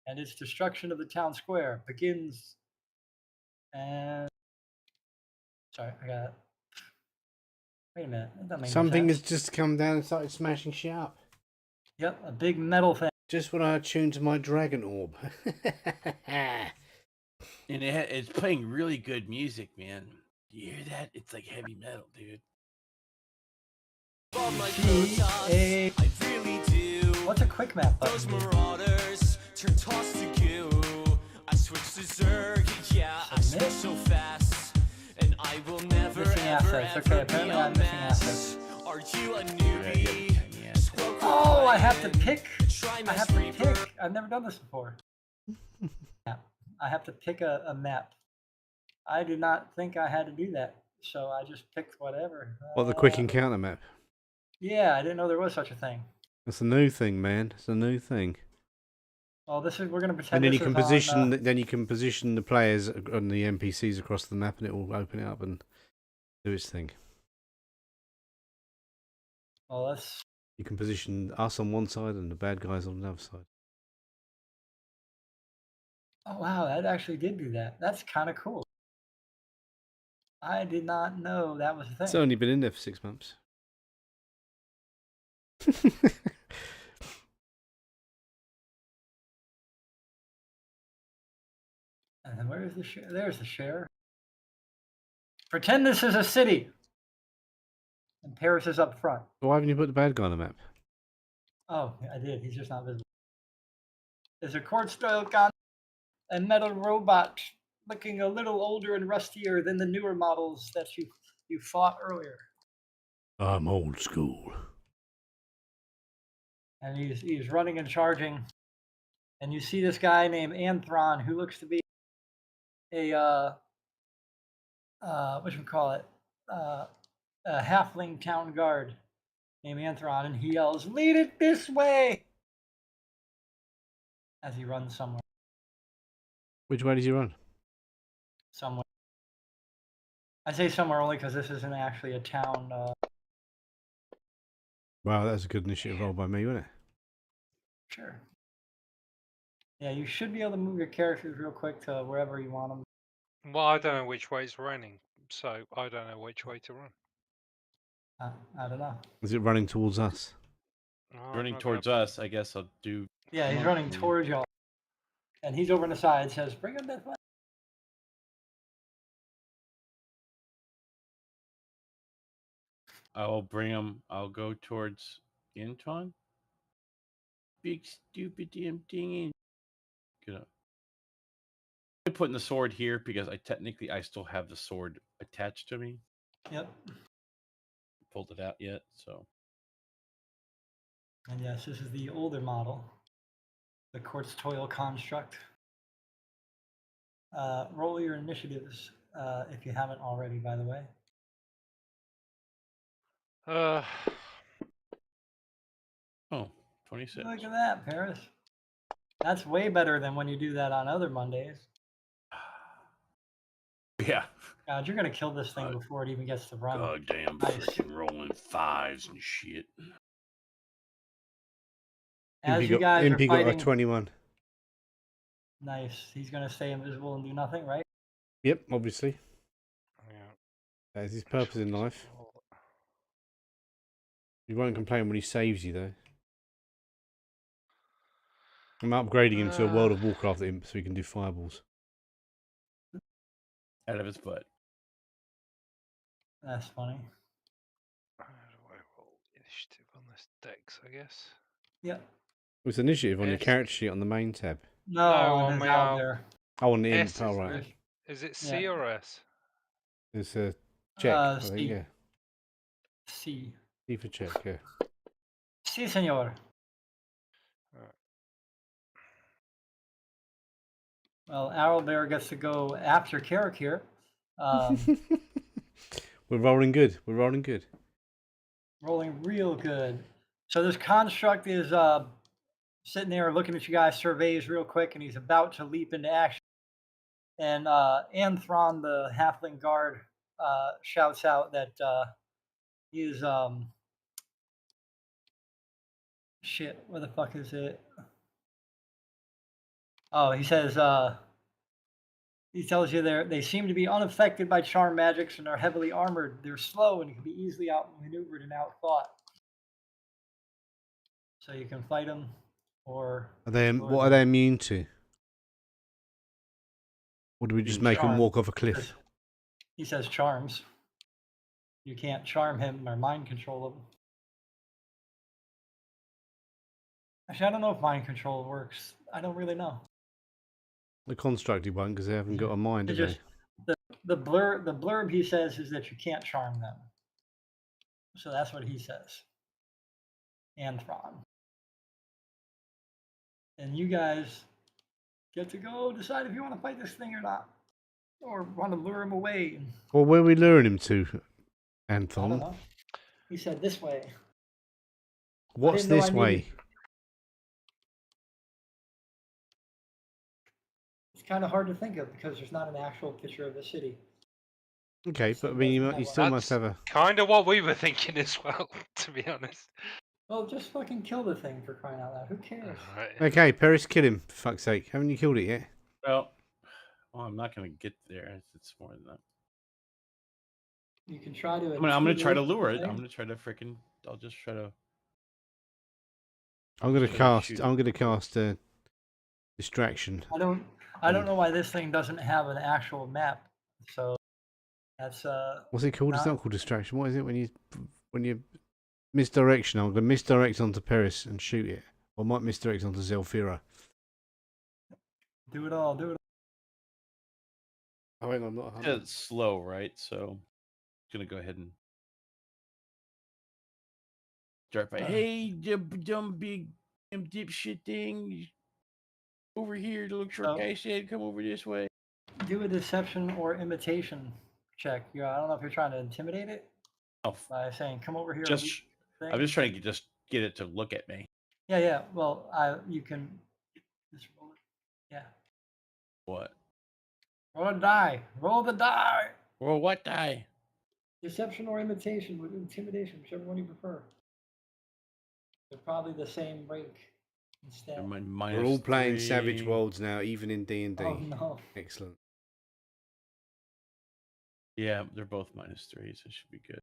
and its destruction of the town square begins. And sorry, I got it. Wait a minute, that doesn't make no Something has sense. just come down and started smashing shit up. Yep, a big metal thing. Just when I tuned my dragon orb. And it's playing really good music, man. You hear that? It's like heavy metal, dude. I really do. What's a quick map button? Those marauders turn toss to goo. I switch to Zerg, yeah, I switch so fast. And I will never Missing ever assets. Okay, apparently I'm missing assets. Are you a newbie? Oh, I have to pick. I have to pick. I've never done this before. I have to pick a map. I did not think I had to do that, so I just picked whatever. What, the quick encounter map? Yeah, I didn't know there was such a thing. It's a new thing, man. It's a new thing. Well, we're gonna pretend. And then this you can is position. on, Then you can position the players and the NPCs across the map, and it will open it up and do its thing. well, let's You can position us on one side and the bad guys on the other side. Oh wow, that actually did do that. That's kind of cool. I did not know that was a It's thing. only been in there for 6 months. And then where is the share? There's the share. Pretend this is a city. And Paris is up front. Why haven't you put the bad guy on the map? Oh, I did. He's just not visible. There's a court-style gun, a metal robot looking a little older and rustier than the newer models that you fought earlier. I'm old school. And he's running and charging. And you see this guy named Anthron who looks to be a whatchamacallit, a halfling town guard named Anthron, and he yells, "Lead it this way!" as he runs somewhere. Which way does he run? Somewhere. I say somewhere only because this isn't actually a town. Wow, that's a good initiative roll by me, wasn't it? Sure. Yeah, you should be able to move your characters real quick to wherever you want them. Well, I don't know which way it's raining, so I don't know which way to run. I don't know. Is it running towards us? Oh, I'm Running not gonna towards us, I guess I'll do. Yeah, he's come running up to you. towards y'all. And he's over on the side, says, "Bring him this way." I'll bring him. I'll go towards Anton. Big stupid damn thing. Get up. I'm putting the sword here because I still have the sword attached to me. Yep. Pulled it out yet, so. And yes, this is the older model, the Quartz Toil construct. Roll your initiatives if you haven't already, by the way. Oh, 26. Look at that, Paris. That's way better than when you do that on other Mondays. Yeah. God, you're gonna kill this thing before it even gets to run. Goddamn Nice. freaking rolling fives and shit. As Impy you guys are got a fighting, 21. nice. He's gonna stay invisible and do nothing, right? Yep, obviously. Yeah. That is his purpose in life. You won't complain when he saves you, though. I'm upgrading him to a World of Warcraft imp so he can do fireballs. Out of his butt. That's funny. How do I roll initiative on this dex, I guess? Yep. It's initiative on your S. character sheet on the main tab. No, on it's my out there. Oh, on the imp. S Oh, is, right. is it C Yeah. or S? It's a check, I C. think, yeah. C. C for check, yeah. Si, senor. Alright. Well, Owlbear gets to go after Carrick here. We're rolling good. We're rolling good. Rolling real good. So this construct is sitting there looking at you guys, surveys real quick, and he's about to leap into action. And Anthron, the halfling guard, shouts out that he is shit. Where the fuck is it? Oh, he says he tells you they seem to be unaffected by charm magics and are heavily armored. They're slow and can be easily outmaneuvered and outfought. So you can fight them, or What are they immune to? Or do we just make them Charm. walk off a cliff? He says charms. You can't charm him or mind control him. Actually, I don't know if mind control works. I don't really know. The constructed one, because they haven't got a mind, It do just they? the blurb he says is that you can't charm them. So that's what he says. Anthron. And you guys get to go decide if you want to fight this thing or not. Or want to lure him away. Well, where are we luring him to, I don't Anthon? know. He said this way. What's didn't know this I way? needed- It's kind of hard to think of because there's not an actual picture of the city. Okay, but I mean, you still must have a... Kind of what we were thinking as well, to be honest. Well, just fucking kill the thing for crying out loud. Who cares? Alright. Okay, Paris, kill him, for fuck's sake. Haven't you killed it yet? Well, I'm not gonna get there. It's more than that. You can try to. I'm gonna try to intimidate the lure it. thing. I'm gonna try to freaking. I'll just try to. I'm gonna Just try to shoot cast. it. I'm gonna cast a distraction. I don't know why this thing doesn't have an actual map. So that's What's it called? It's not- not called distraction. What is it when you misdirection? I'm gonna misdirect onto Paris and shoot it. Or I might misdirect onto Zelfira. do it all. Do it. Oh, hang on, I'm not. Yeah, it's slow, right? So, I'm gonna go ahead and start by. Hey, you dumb big dipshit thing, over here. The little short So- guy said, "Come over this way." Do a deception or imitation check. I don't know if you're trying to intimidate it Oh, by saying, "Come over here." and just eat the I'm thing." just trying to just get it to look at me. Yeah. Well, you can just roll it. Yeah. What? Roll a die. Roll the die. Well, what die? Deception or imitation with intimidation, whichever one you prefer. They're probably the same rank instead. We're all playing Savage World. Worlds now, even in D&D. Oh no. Excellent. Yeah, they're both -3, so it should be good.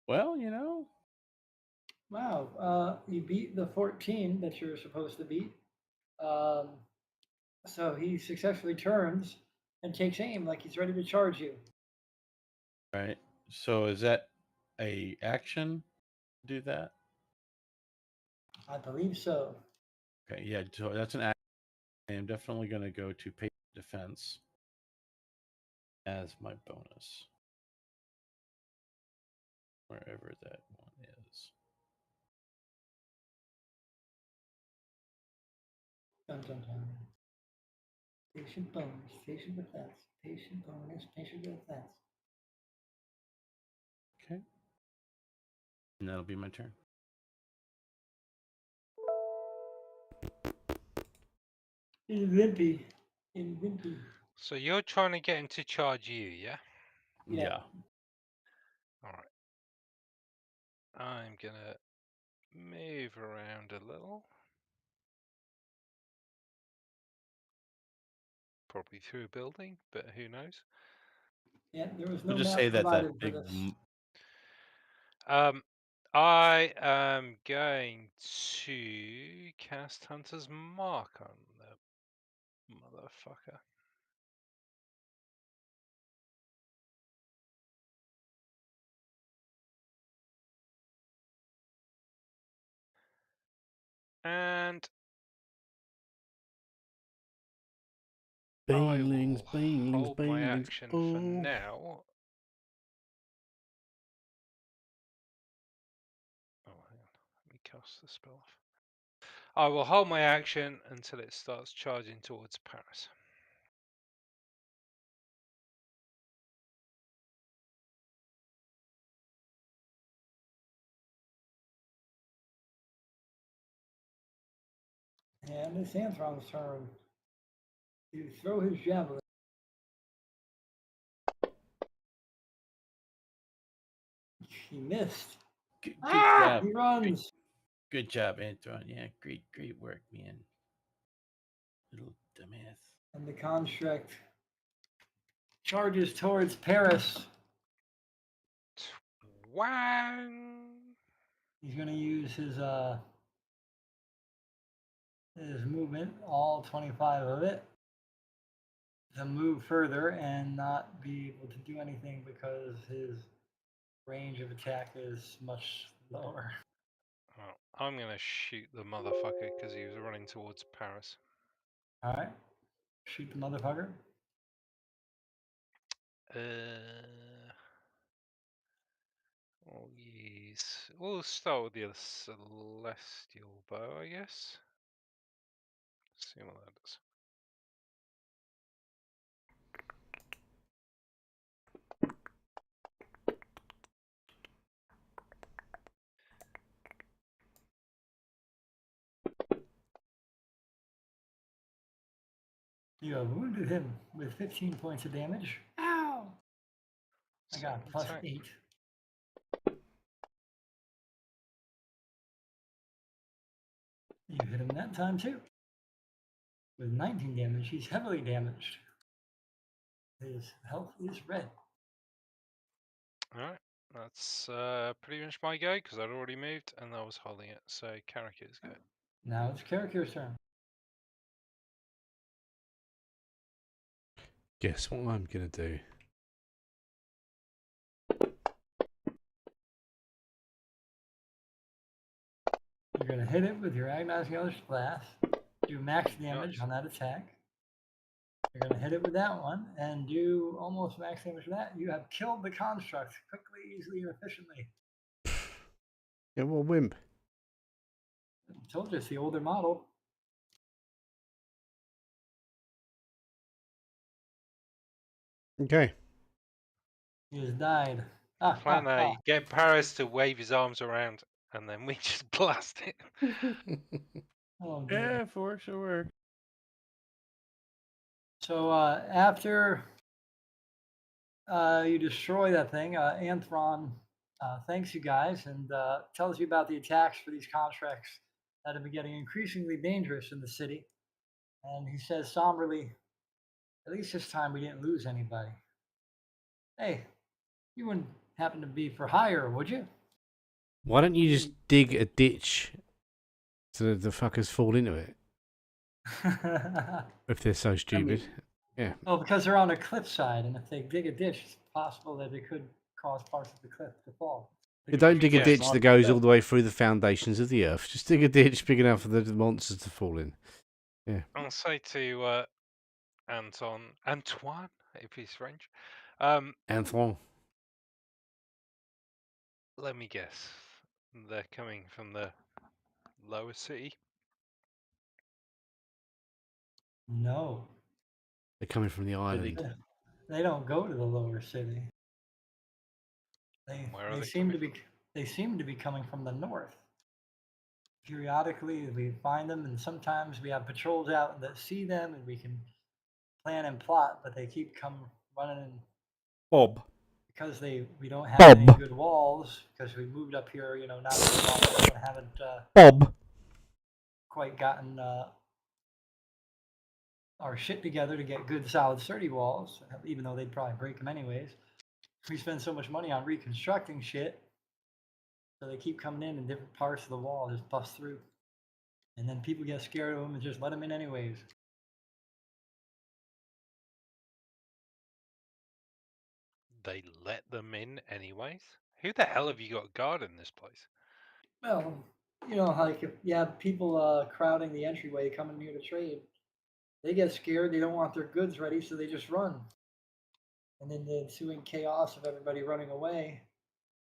Well, Wow. You beat the 14 that you're supposed to beat. So he successfully turns and takes aim like he's ready to charge you. right. So is that a action? Do that? I believe so. Okay, yeah. So that's an action. I am definitely going to go to patient defense as my bonus, wherever that one is. Dun, dun, dun. Patient bonus, patient defense, patient bonus, patient defense. Okay, and that'll be my turn. In Wimpy. In Wimpy. So you're trying to get him to charge you, yeah? Yeah. Alright. I'm gonna move around a little. Probably through a building, but who knows? Yeah, there was no We'll just map say that provided for big. this. I am going to cast Hunter's Mark on the motherfucker. And Banglings, I will banglings, hold my banglings. action for Oh. now. Oh, hang on. Let me cast the spell off. I will hold my action until it starts charging towards Paris. And it's Anthron's turn to throw his javelin. He missed. Good Ah! job. He runs. Good job, Antoine. Yeah, great work, man. Little dumbass. And the construct charges towards Paris. Wang! He's gonna use his movement, all 25 of it, to move further and not be able to do anything because his range of attack is much lower. Oh, I'm gonna shoot the motherfucker because he was running towards Paris. All right, shoot the motherfucker. We'll start with the celestial bow, I guess. See what that does. You have wounded him with 15 points of damage. Ow! I got a plus Attack. 8. You hit him that time too. With 19 damage, he's heavily damaged. His health is red. Alright, that's pretty much my go because I'd already moved and I was holding it. So Karaku's go. Now it's Karakur's turn. Guess what I'm gonna do? You're going to hit it with your agonizing Eldritch Blast. Do max damage Nice. on that attack. You're going to hit it with that one and do almost max damage with that. You have killed the construct quickly, easily, and efficiently. Yeah, well, wimp. I told you it's the older model. Okay. He has died. Ah, Plan ah, A, ah. get Paris to wave his arms around and then we just blast it. Oh, dear. Yeah, if it works, it works. So after you destroy that thing, Anthron thanks you guys and tells you about the attacks for these contracts that have been getting increasingly dangerous in the city. And he says somberly, at least this time we didn't lose anybody. Hey, you wouldn't happen to be for hire, would you? Why don't you just dig a ditch so that the fuckers fall into it? If they're so stupid. Yeah. Well, because they're on a cliffside, and if they dig a ditch, it's possible that it could cause parts of the cliff to fall. You don't dig a Yes. ditch that goes all the way through the foundations of the earth. Just dig a ditch big enough for the monsters to fall in. I'll say to Antoine, if he's French, Anthron. let me guess. They're coming from the lower city. No, They're coming from the island. they don't go to the lower city. Where are They they seem to coming be they seem to be coming from the north. Periodically, we find them, and sometimes we have patrols out that see them, and we can plan and plot. But they keep running in Bob. because we don't have any Bob. good walls because we moved up here, not very long ago and haven't Bob. quite gotten our shit together to get good, solid, sturdy walls. Even though they'd probably break them anyways. We spend so much money on reconstructing shit, so they keep coming in different parts of the wall, just bust through, and then people get scared of them and just let them in anyways. They let them in anyways? Who the hell have you got guarding this place? Well, like if you have people crowding the entryway coming here to trade, they get scared. They don't want their goods ready, so they just run. And then the ensuing chaos of everybody running away,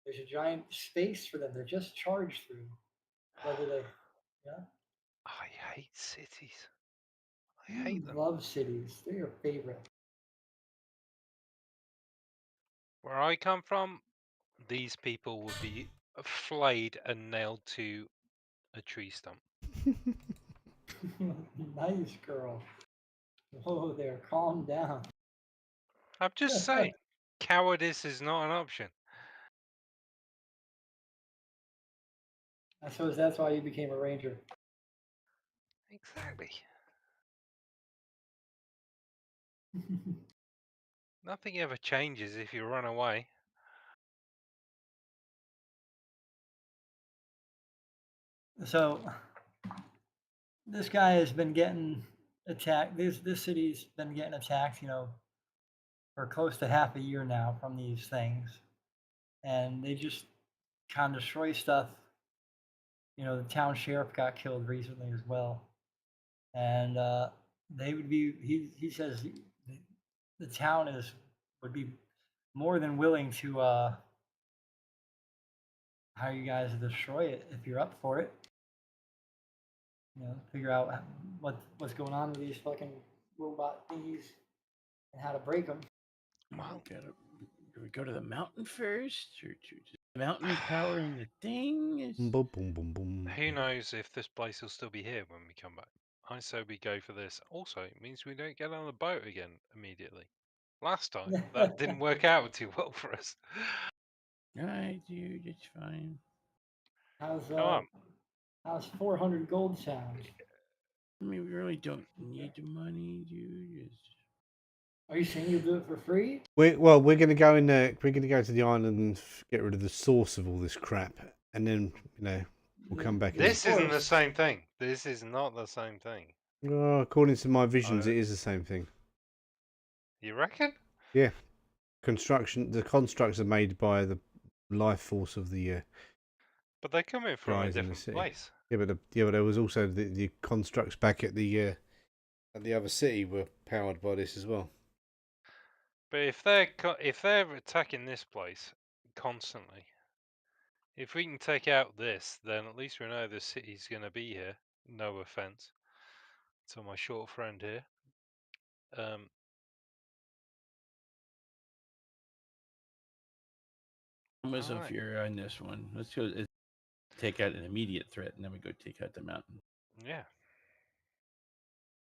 there's a giant space for them. They're just charged through. Whether they, I hate cities. I you hate them. love cities. They're your favorite. Where I come from, these people would be flayed and nailed to a tree stump. Nice girl. Whoa there, calm down. I'm just saying, cowardice is not an option. I suppose that's why you became a ranger. Exactly. Nothing ever changes if you run away. So this guy has been getting attacked. This city's been getting attacked, for close to half a year now from these things, and they just kind of destroy stuff. The town sheriff got killed recently as well, and they would be. He says the town would be more than willing to hire you guys to destroy it if you're up for it. Figure out what's going on with these fucking robot thingies and how to break them. Well, do we go to the mountain first, or just the mountain powering the thing? Boom, boom, boom, boom. Who knows if this place will still be here when we come back? I say we go for this. Also, it means we don't get on the boat again immediately. last time. That didn't work out too well for us. Alright, dude, it's fine. How's Come on. how's 400 gold sound? I mean, we really don't need the money, dude. Are you saying you'll do it for free? We're gonna go in there. We're gonna go to the island and get rid of the source of all this crap, and then we'll come back. This isn't the source. same thing. This is not the same thing. Oh, according to my visions, I- it is the same thing. You reckon? Yeah, the constructs are made by the life force of the But they're coming from a guys in the different city. place. Yeah, but there was also the constructs back at the other city were powered by this as well. But if they're attacking this place constantly, if we can take out this, then at least we know the city's going to be here. No offense to my short friend here. Almost Alright. if you're on this one. Let's go take out an immediate threat, and then we go take out the mountain. Yeah,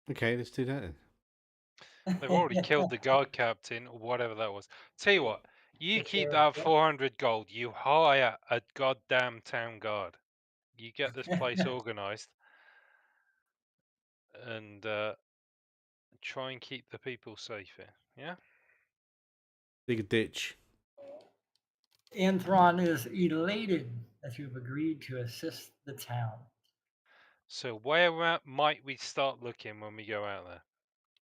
Okay, let's do that then. they've already killed the guard captain or whatever that was. Tell you what, you The keep sheriff, that yeah. 400 gold. You hire a goddamn town guard. You get this place organized, and try and keep the people safe here. Yeah. Dig a ditch. Anthron is elated that you've agreed to assist the town. So where might we start looking when we go out there?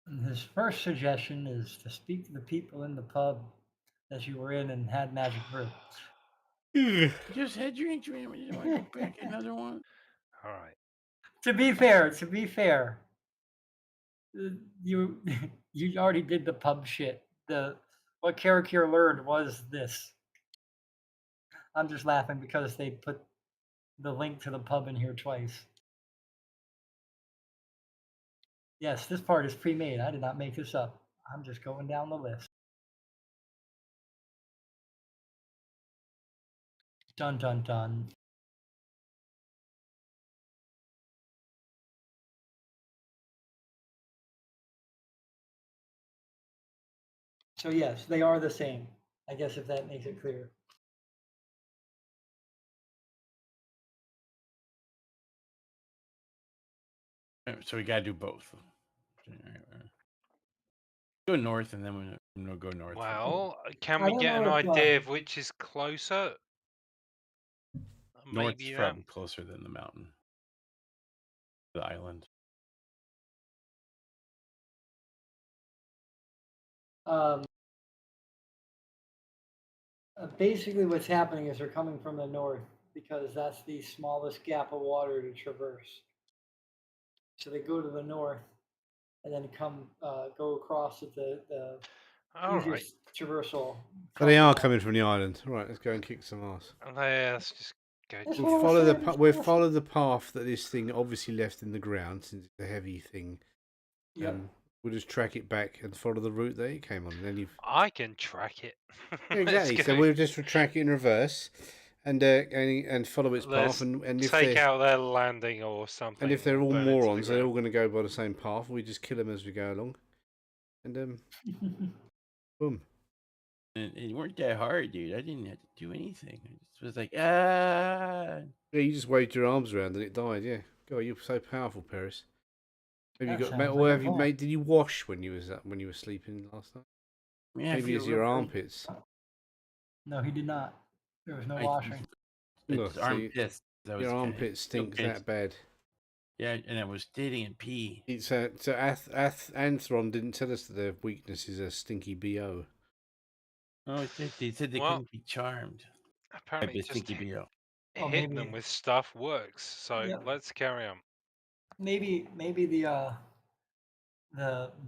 And his first suggestion is to speak to the people in the pub that you were in and had magic brew. Just had drinks, man. We didn't want to go back another one. All right. To be fair, you you already did the pub shit. What Karakir learned was this. I'm just laughing because they put the link to the pub in here twice. Yes, this part is pre-made. I did not make this up. I'm just going down the list. Dun dun dun. So yes, they are the same. I guess if that makes it clear. So we gotta do both. Go north, and then we'll go north. Well, can I we don't get an know if, idea of which is closer? North's Maybe that. probably closer than the mountain, the island. Basically, what's happening is they're coming from the north because that's the smallest gap of water to traverse. So they go to the north and then go across at the All right. easiest traversal. But they are coming from the island. Right, let's go and kick some ass. Let's just go. That's to- what I was We'll saying, it's we'll awesome. follow the path that this thing obviously left in the ground, since it's a heavy thing. Yep. We'll just track it back and follow the route that it came on. And then you've I can track it. Yeah, Let's exactly. So go. we'll just track it in reverse, and follow its Let's path. And if take they out their landing or something. and if they're all burn it to the morons, they're all ground. going to go by the same path. We just kill them as we go along, and boom. And it weren't that hard, dude. I didn't have to do anything. I just was like, ah. Yeah, you just waved your arms around and it died. Yeah, God, you're so powerful, Paris. Have you That got? sounds Or like a have you plan. made? Did you wash when you were sleeping last night? Man, I Maybe feel it's your real great. armpits. No, he did not. There was no I- washing. Look, It's so armpits. That was Your kinda- armpit stinks okay. that bad. Yeah, and I was dating pee. It's so Anthron didn't tell us that their weakness is a stinky bo. Oh, they said they Well, couldn't be charmed. Apparently, By just stinky BO. Oh, hitting maybe- them with stuff works. So Yep. let's carry on. Maybe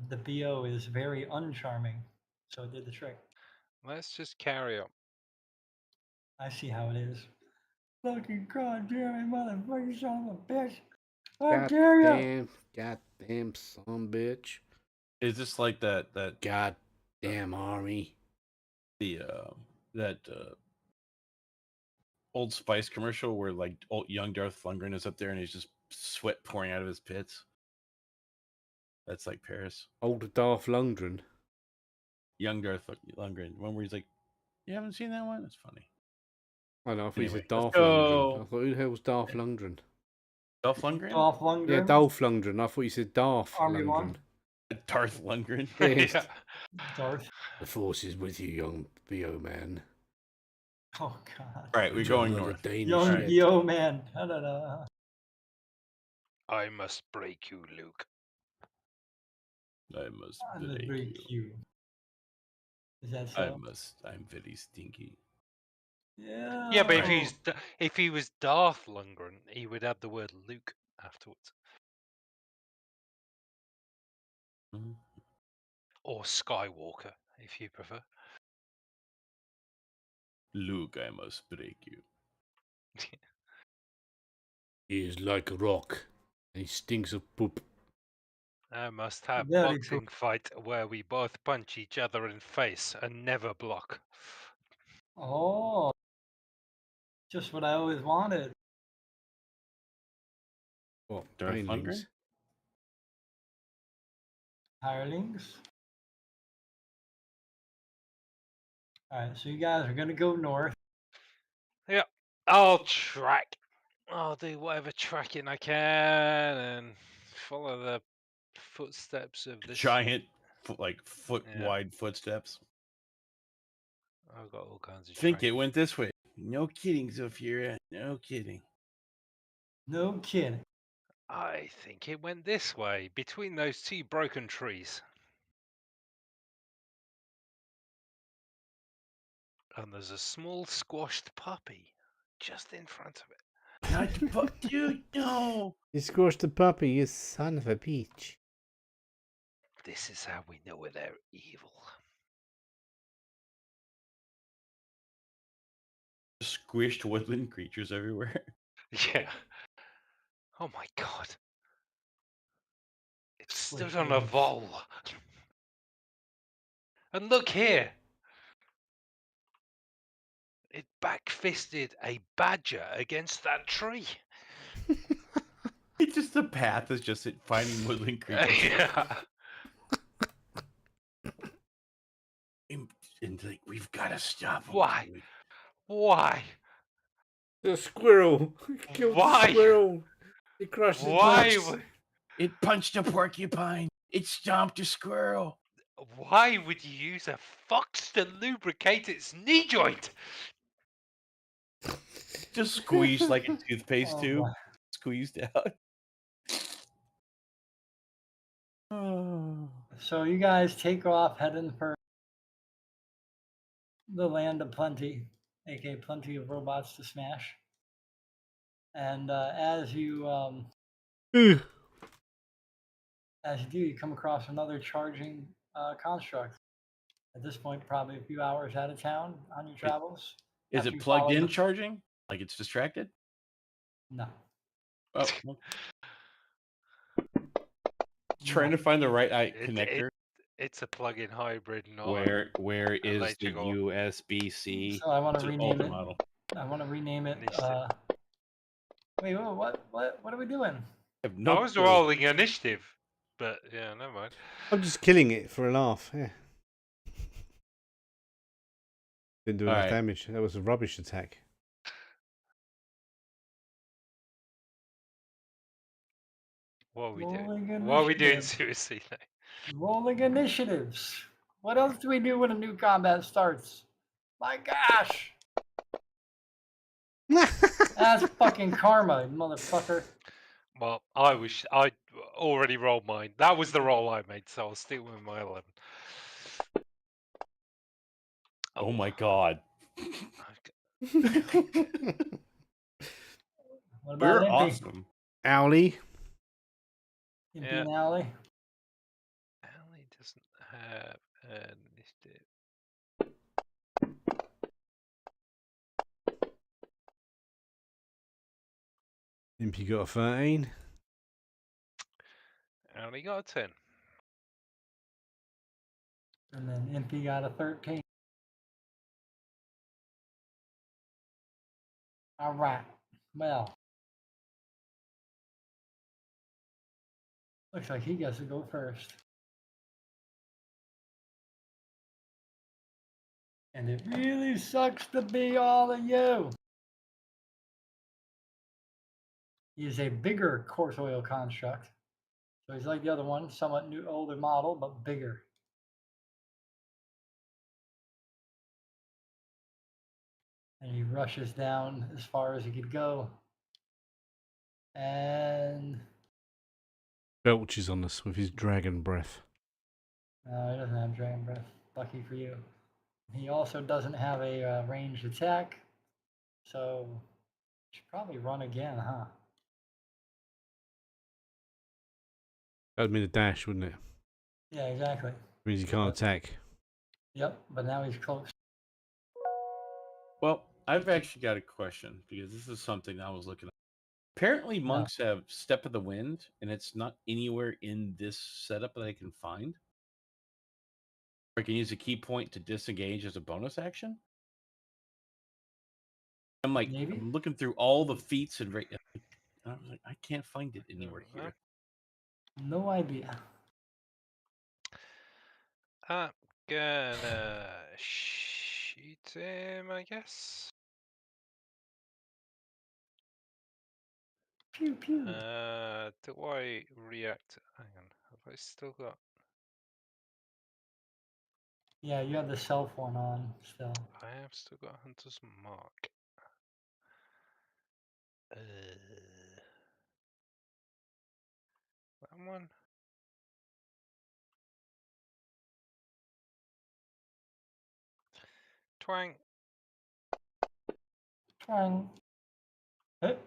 the BO is very uncharming, so it did the trick. Let's just carry on. I see how it is. Fucking goddamn motherfucker, son of a bitch! I dare you! Goddamn son bitch. Is this like that Goddamn army. that Old Spice commercial where like young Darth Lundgren is up there and he's just sweat pouring out of his pits? That's like Paris. Old Darth Lundgren. Young Darth Lundgren. One where he's like, "You haven't seen that one? It's funny." I know. I thought you Anyway, said let's Darth Lundgren. I go. thought, who the hell's Darth Lundgren? Dolph Lundgren. Dolph Yeah, Lundgren, Dolph Lundgren. I thought you said Darth Army Lundgren. One. Darth Lundgren. Yes. Yeah. Darth. The force is with you, young Bo man. Oh God. All right, we're John going of the north. Danish Young head. Yo man. Da-da-da. I must break you, Luke. I must I'm gonna break break you. you. Is that I so? must. I'm very stinky. Yeah. Yeah, but if he was Darth Lundgren, he would add the word Luke afterwards, Mhm. or Skywalker, if you prefer. Luke, I must break you. He is like a rock. And he stinks of poop. I must have Very boxing fight where we both punch each other in face and never block. Oh, just what I always wanted. What? Darth Banelings? Lundgren? Hirelings. All right, so you guys are gonna go north. Yeah, I'll track. I'll do whatever tracking I can and follow the footsteps of this. Giant, foot Yeah. wide footsteps. I've got all kinds of Think tracking. it went this way. No kidding, Zafira. No kidding. No kidding. I think it went this way, between those two broken trees. And there's a small squashed puppy just in front of it. Not but dude, no. You squashed the puppy, you son of a bitch. This is how we know they're evil. Squished woodland creatures everywhere. Yeah. Oh my god. It stood Squish on a words. vole. And look here. It backfisted a badger against that tree. It's just the path is just it finding woodland creatures. Yeah. And like, we've got to stop them. Why? Why? The squirrel! He killed Why? the squirrel! He crushed his Why? nuts. It punched a porcupine. It stomped a squirrel. Why would you use a fox to lubricate its knee joint? Just squeezed like a toothpaste Oh, tube. boy. Squeezed out. Oh. So you guys take off heading for the land of plenty, aka plenty of robots to smash. And as you do, you come across another charging construct. At this point, probably a few hours out of town on your travels. Is after it you plugged follow in the- charging? Like it's distracted? No. Oh, trying to find the right connector. It's a plug-in hybrid, not Where is the electrical. USB-C? So I want It's to an rename Ultra it. model. I want to rename it. Initiative. Wait, what are we doing? I have no I was clue. rolling initiative, but yeah, never mind. I'm just killing it for a laugh, yeah. Didn't do enough Alright. damage. That was a rubbish attack. What are we Rolling doing? What are we doing initiative. seriously? Rolling initiatives. What else do we do when a new combat starts? My gosh! That's fucking karma, you motherfucker. Well, I already rolled mine. That was the roll I made, so I'll stick with my 11. Oh my god. What about We're Impy? awesome. Owlie. Impy Yeah. and Alley? Allie doesn't have an initiative. Impy got a 13. Allie got a 10. And then Impy got a 13. All right. Well, looks like he gets to go first. And it really sucks to be all of you. He is a bigger coarse oil construct. So he's like the other one, somewhat new, older model, but bigger. And he rushes down as far as he could go. And Belches on us with his dragon breath. no, he doesn't have dragon breath. Lucky for you. He also doesn't have a ranged attack. So should probably run again, huh? That would mean a dash, wouldn't it? Yeah, exactly. Means he can't attack. Yep, but now he's close. Well, I've actually got a question because this is something I was looking at. Apparently, monks have Step of the Wind, and it's not anywhere in this setup that I can find. I can use a key point to disengage as a bonus action. I'm like, Maybe? I'm looking through all the feats and I was like, I can't find it anywhere here. No idea. I'm gonna shoot him, I guess. Pew pew. Do I react? Hang on, have I still got? Yeah, you have the self one on still. I have still got Hunter's Mark. That one. Twang. Twang. Hey.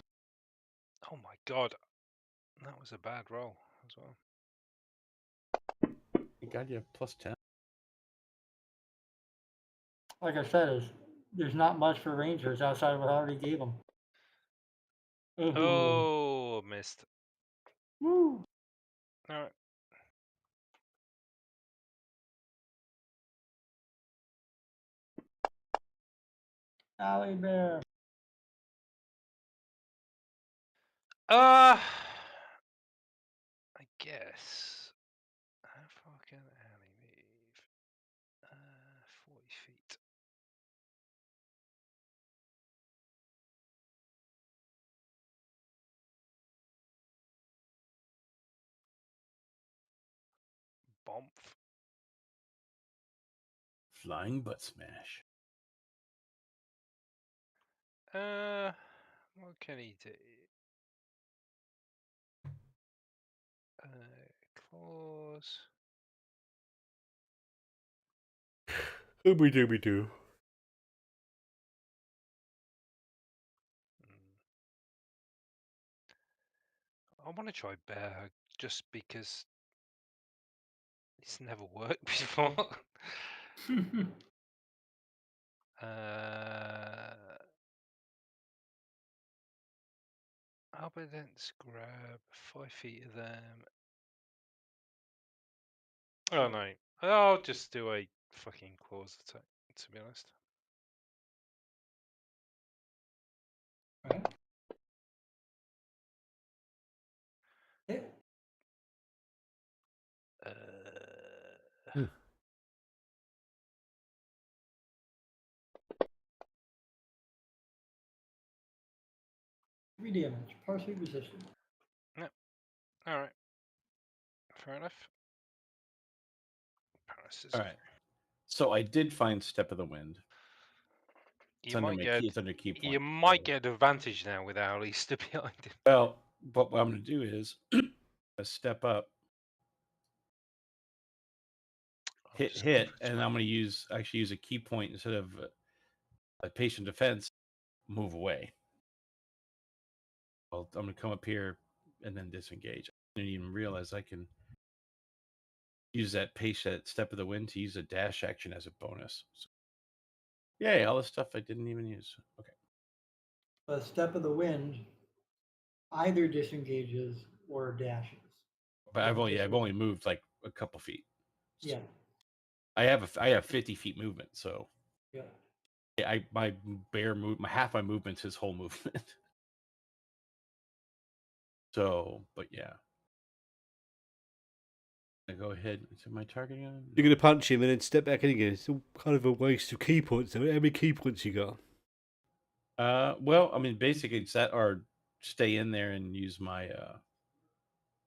Oh my god, that was a bad roll as well. Thank God you have +10. Like I said, there's not much for rangers outside of what I already gave them. Ooh. Oh, missed. Woo. All right. Alley bear. I guess. How far can Alley move? 40 feet. Bomb. Flying butt smash. What can he do? Claws. Ooby dooby doo. I want to try bear hug just because it's never worked before. Albedence grab 5 feet of them. Oh no, I'll just do a fucking claws attack, to be honest. Right. Hit. 3 damage, partially resistant. Yep. Alright. Fair enough. Paralysis. All right. So I did find Step of the Wind. It's You under might my get key. It's under key point. you might get advantage now with Owly still behind him. Well, but what I'm going to do is step up, hit, and I'm going to actually use a key point instead of a patient defense. Move away. Well, I'm going to come up here and then disengage. I didn't even realize I can use that Step of the Wind to use a dash action as a bonus. So, yay, all the stuff I didn't even use. Okay. But Step of the Wind either disengages or dashes. But I've only moved like a couple feet. Yeah. I have 50 feet movement, so Yeah. my half my movement's his whole movement. So, but yeah. Go ahead. Is it my targeting? You're going to punch him and then step back in again. It's all kind of a waste of key points. How many key points you got? Well, I mean, basically, it's that or stay in there and use my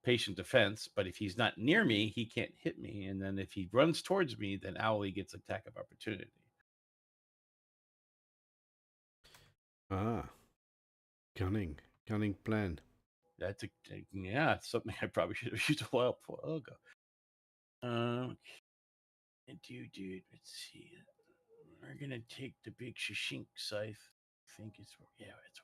patient defense. But if he's not near me, he can't hit me. And then if he runs towards me, then Owlie gets attack of opportunity. Ah, cunning plan. That's yeah, it's something I probably should have used a while ago. Dude, let's see. We're gonna take the big shishink scythe. I think it's that's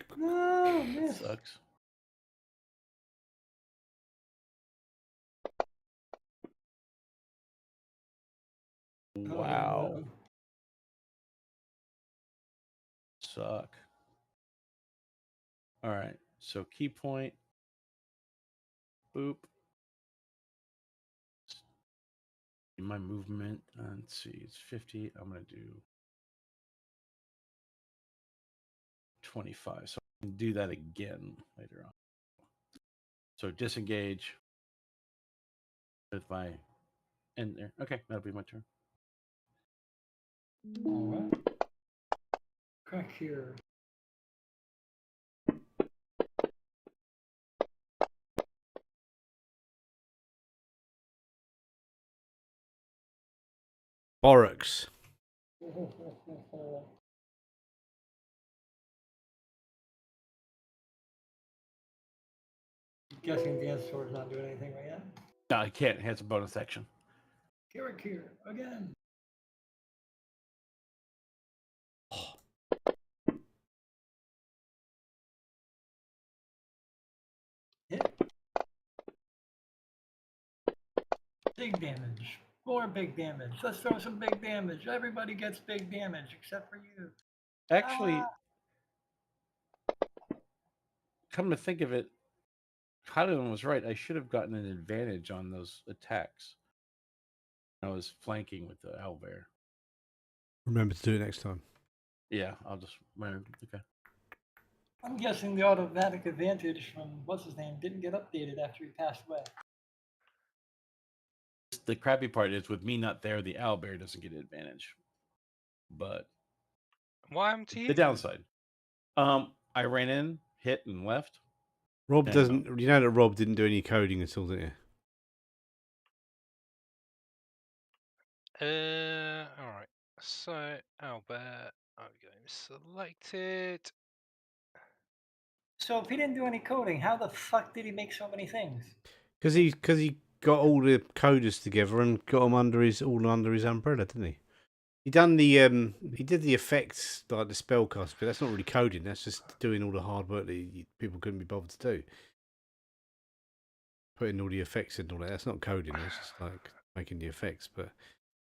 what we're No, gonna do. miss. Sucks. Oh, Wow. no. Suck. All right. So key point. Boop. My movement. Let's see. It's 50. I'm gonna do 25. So I can do that again later on. So disengage with my end there. Okay, that'll be my turn. All right. Crack here. Borax. Guessing Dance Sword's not doing anything right yet. No, I can't. It has a bonus action. Carrick here again. Hit. Big damage. More big damage. Let's throw some big damage. Everybody gets big damage except for you. Actually, come to think of it, Kylan was right. I should have gotten an advantage on those attacks. I was flanking with the owlbear. Remember to do it next time. Yeah, I'll just okay. I'm guessing the automatic advantage from what's his name didn't get updated after he passed away. The crappy part is with me not there, the owlbear doesn't get an advantage. But What happened to you? the downside, I ran in, hit, and left. Rob And, doesn't. You know that Rob didn't do any coding at all, didn't you? All right. So Albert, I'm going selected. So if he didn't do any coding, how the fuck did he make so many things? Because he got all the coders together and got them under his umbrella, didn't he? He done the he did the effects like the spellcast, but that's not really coding. That's just doing all the hard work that people couldn't be bothered to do. Putting all the effects in and all that. That's not coding. That's just like making the effects. But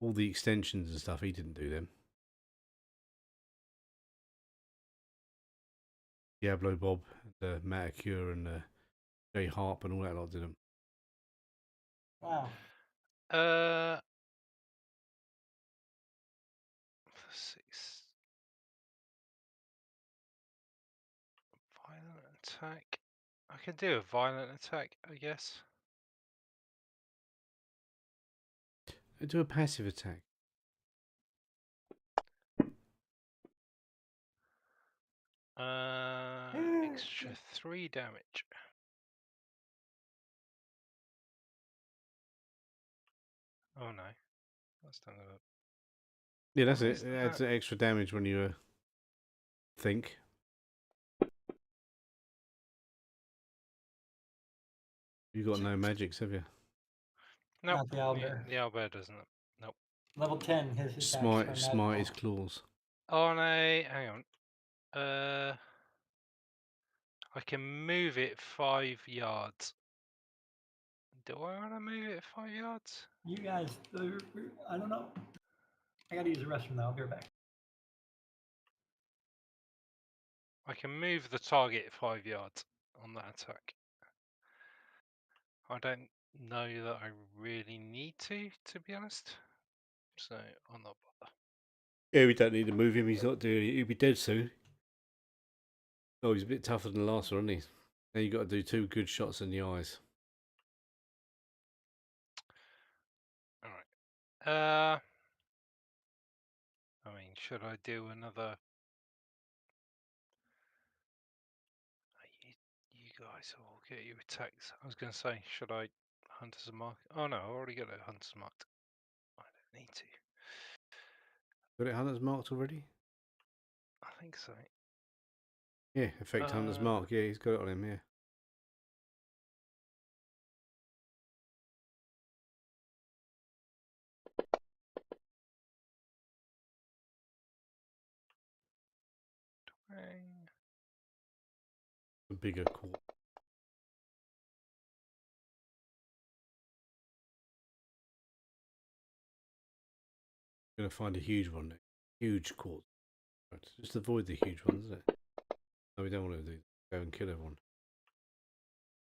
all the extensions and stuff, he didn't do them. Diablo Bob, the Maticure, and Jay Harp, and all that lot did them. Wow. Six. Violent attack. I can do a violent attack, I guess. Do a passive attack. Extra 3 damage. Oh no, that's not gonna. Yeah, that's What it. is That's that? extra damage when you think. You got no magics, have you? Nope. Not the Albert. The Albert doesn't. Nope. Level 10, his attacks are Smite his magical. claws. Oh no, hang on. I can move it 5 yards. Do I want to move it 5 yards? You guys, I don't know. I gotta use the restroom now. I'll be right back. I can move the target 5 yards on that attack. I don't know that I really need to be honest. So I'm not bother. Yeah, we don't need to move him. He's not doing it. He'll be dead soon. Oh, he's a bit tougher than the last one, isn't he? Now you've got to do 2 good shots in the eyes. All right. I mean, should I do another? You guys all get your attacks. I was going to say, should I Hunter's Mark? Oh no, I already got a Hunter's Mark. I don't need to. Got it Hunter's marked already? I think so. Yeah, effect Hunter's mark. Yeah, he's got it on him, yeah. A bigger call. Gonna find a huge one next. Huge quartz. Right, just avoid the huge ones, isn't it? No, we don't want to do. Go and kill everyone.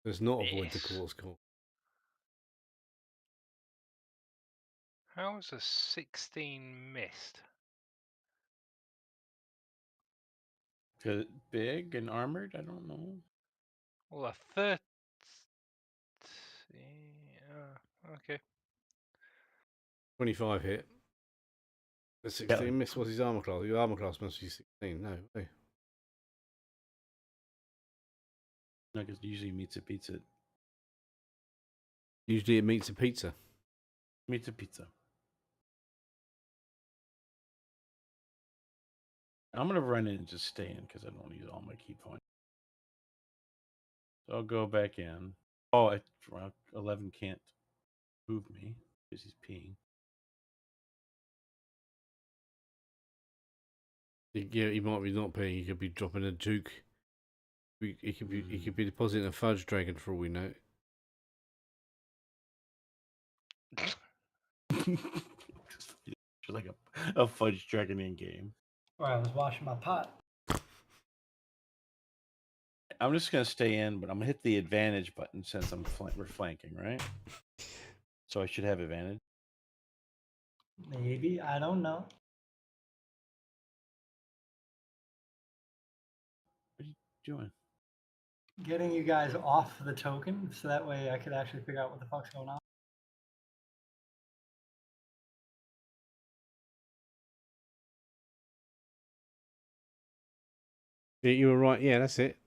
Let's not avoid the quartz core. How is a 16 missed? Big and armored? I don't know. Well, a 30. Okay. 25 hit. A 16 miss. What's his armor class? Your armor class must be 16. No way. No, because usually meets a pizza. Usually it meets a pizza. Meets a pizza. I'm gonna run in and just stay in because I don't want to use all my key points. So I'll go back in. Oh, 11 can't move me because he's peeing. Yeah, he might be not paying. He could be dropping a juke. He could be depositing a fudge dragon for all we know. Just like a fudge dragon in game. Or I was washing my pot. I'm just gonna stay in, but I'm gonna hit the advantage button since we're flanking, right? So I should have advantage. Maybe, I don't know. What are you doing? Getting you guys off the token so that way I could actually figure out what the fuck's going on. Yeah, you were right. Yeah, that's it.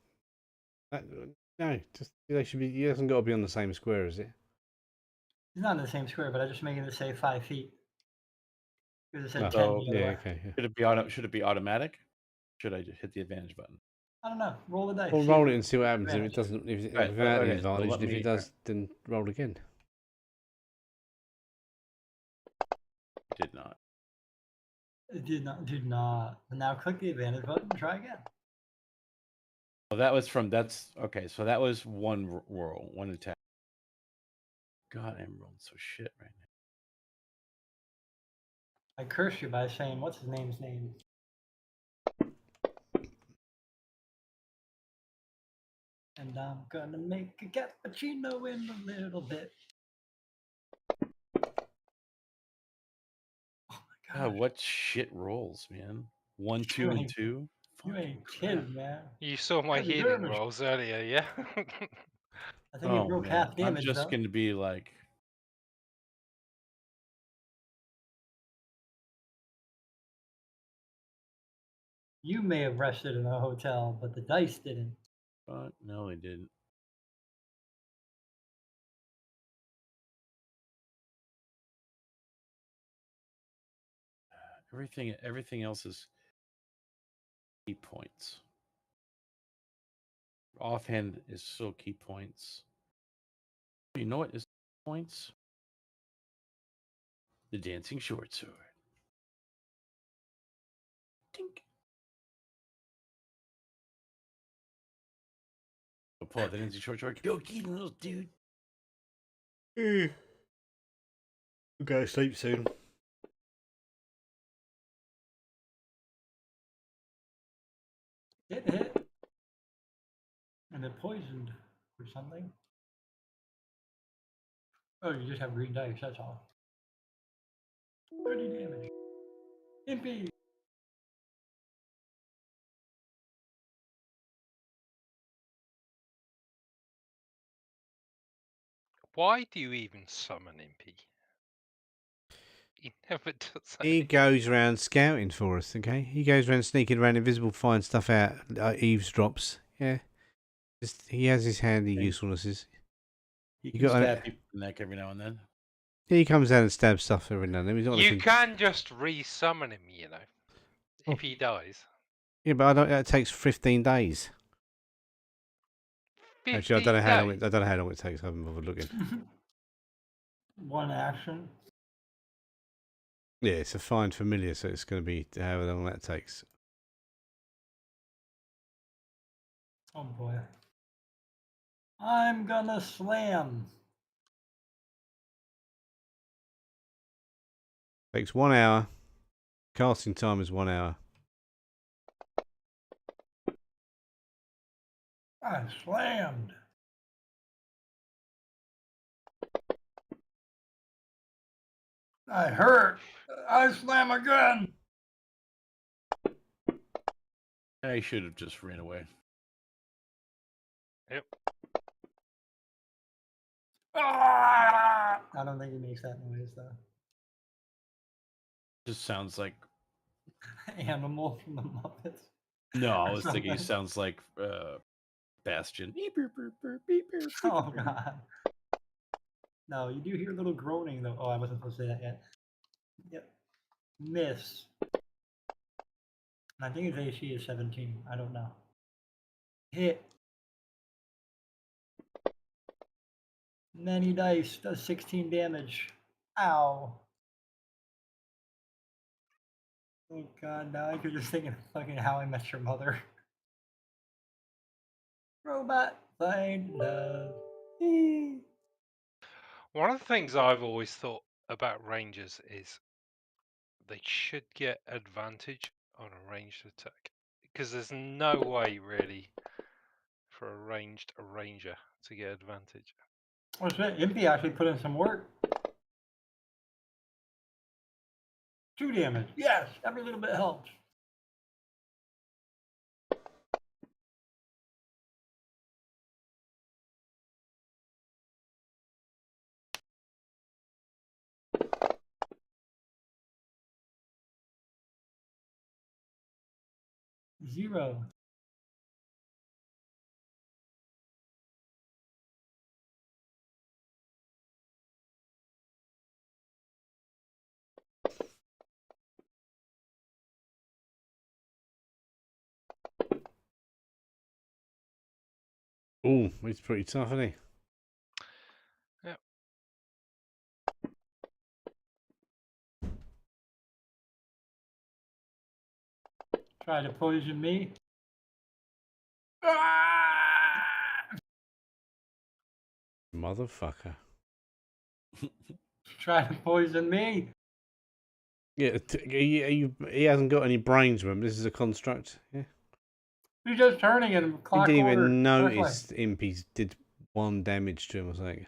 No, just they should be. He hasn't got to be on the same square, is it? It's not in the same square, but I'm just making it say 5 feet. Because it said No. 10 the other Yeah, way. okay. Yeah. Should it be automatic? Should I just hit the advantage button? I don't know. Roll the dice. Well, see roll if it and see what happens. If it advantage. doesn't, if Right, without the okay, so advantage, let if me- it does, then roll again. Did not. It did not. Do not. Now click the advantage button and try again. Well, that was from okay. So that was one roll, one attack. God, I'm rolling so shit right now. I curse you by saying, what's his name's name? And I'm gonna make a cappuccino in a little bit. Oh my God, what shit rolls, man? 1, 2, and 2. You Fucking ain't crap. kidding, man. You saw my Heavy healing damage. rolls earlier, yeah? I think you broke half I'm damage, just though. going to be like, You may have rested in a hotel, but the dice didn't. fuck, no, I didn't. Everything else is key points. Offhand is still key points. You know what is points? The dancing short sword. Tink. Oh, Paul, the dancing short sword. Go get him, little dude. We'll go to sleep soon. It hit. And it poisoned or something. Oh, you just have green dice, that's all. 30 damage. Impy! Why do you even summon Impy? He never does He anything. goes around scouting for us, okay? He goes around sneaking around invisible, finds stuff out, eavesdrops. Yeah. He has his handy Okay. usefulnesses. You You can got stab people in the neck every now and then. He comes down and stabs stuff every now and then. He's not You looking... can just re-summon him, you know, Oh. if he dies. Yeah, but I don't. That takes 15 days. 15 Actually, I don't know how long. days? I don't know how long it takes. I haven't bothered looking. One action. Yeah, it's a fine familiar, so it's going to be however long that takes. Oh boy. I'm gonna slam. Takes 1 hour. Casting time is 1 hour. I slammed. I hurt. I slam again. I should have just ran away. Yep. Ah! I don't think he makes that noise though. Just sounds like. Animal from the Muppets. No, I was thinking it Something. sounds like Bastion. Beep, beep, beep, beep, beep, beep, Oh beep. god. No, you do hear a little groaning though. Oh, I wasn't supposed to say that yet. Yep. Miss. I think his AC is 17. I don't know. Hit. Many dice does 16 damage. Ow. Oh god, now I could just thinking of fucking How I Met Your Mother. Robot find love. Eee. One of the things I've always thought about rangers is they should get advantage on a ranged attack. Because there's no way, really, for a ranger to get advantage. Oh shit, Impy actually put in some work. 2 damage. Yes, every little bit helps. Zero. Oh, he's pretty tough, isn't he? Yep. Try to poison me. Ah! Motherfucker. Try to poison me. Yeah, he hasn't got any brains, remember? This is a construct. Yeah. He's just turning it in He clock didn't order. even That's why. notice Impy did 1 damage to him or something.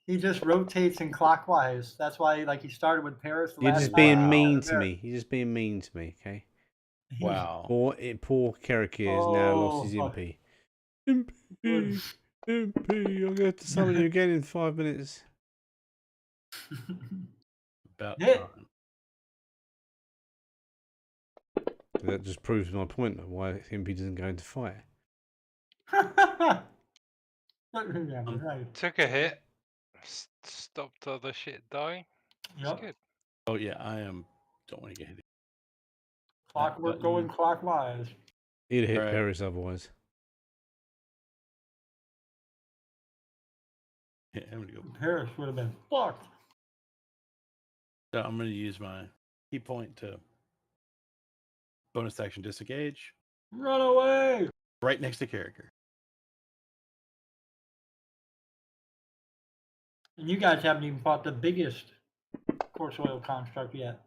He just rotates in clockwise. That's why, like, he started with Paris. The You're last just time. being Wow. mean to me. You're just being mean to me, okay? Wow. Poor Kerakir has now lost his fuck. Impy. Impy, Impy, I'm going to have to summon you again in 5 minutes. About Hit. time. That just proves my point of why Impy doesn't go into fight. Right. Took a hit, stopped other shit dying. It's Yep. good. Oh yeah, I am. Don't want to get hit. Clockwork button. going clockwise. He'd have hit Right. Paris otherwise. Yeah, I'm gonna go. Paris would have been fucked. So I'm gonna use my key point to bonus action disengage. Run away. Right next to character. And you guys haven't even fought the biggest quartz oil construct yet.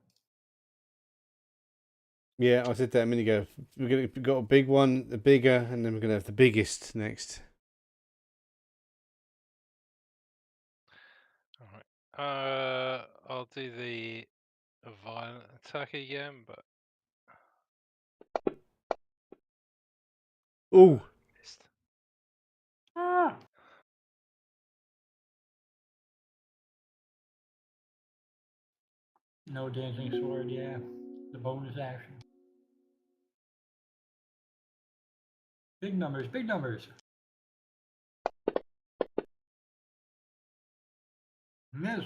Yeah, I said that a minute ago. We've got a big one, a bigger, and then we're going to have the biggest next. All right. I'll do the violent attack again, but Ooh, missed. Ah. No dancing sword, yeah. The bonus action. Big numbers, big numbers. Miss.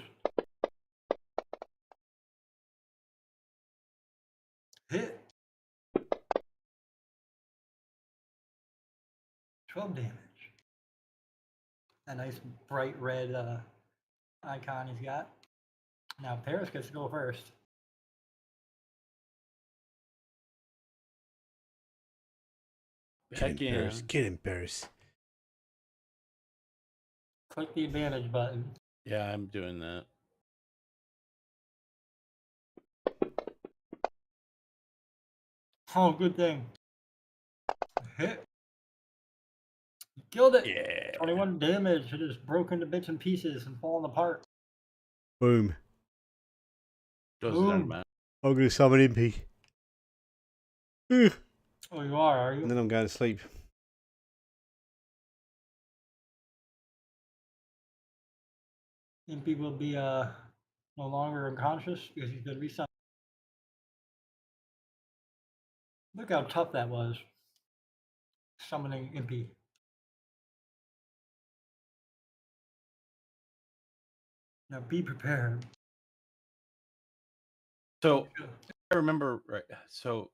Hit. 12 damage. That nice bright red icon he's got. Now Paris gets to go first. Get him, Paris. Get him, Paris. Click the advantage button. Yeah, I'm doing that. Oh, good thing. Hit. You killed it. Yeah. 21 damage. It is broken to bits and pieces and falling apart. Boom. Doesn't Boom. matter. I'm going to summon Impy. Ugh. Oh, you are you? And then I'm going to sleep. Impy will be no longer unconscious because he's been resummoned. Look how tough that was. Summoning Impy. Now be prepared. So I remember right. So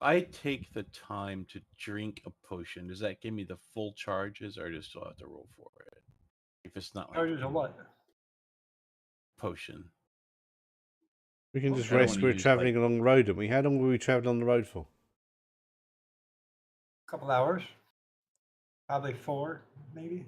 I take the time to drink a potion. Does that give me the full charges, or do I still have to roll for it? If it's not like Charges or what? potion. We can Well, just I don't rest. wanna We're use, travelling along the road, and we. How long were we travelling on the road for? A couple hours. Probably 4, maybe.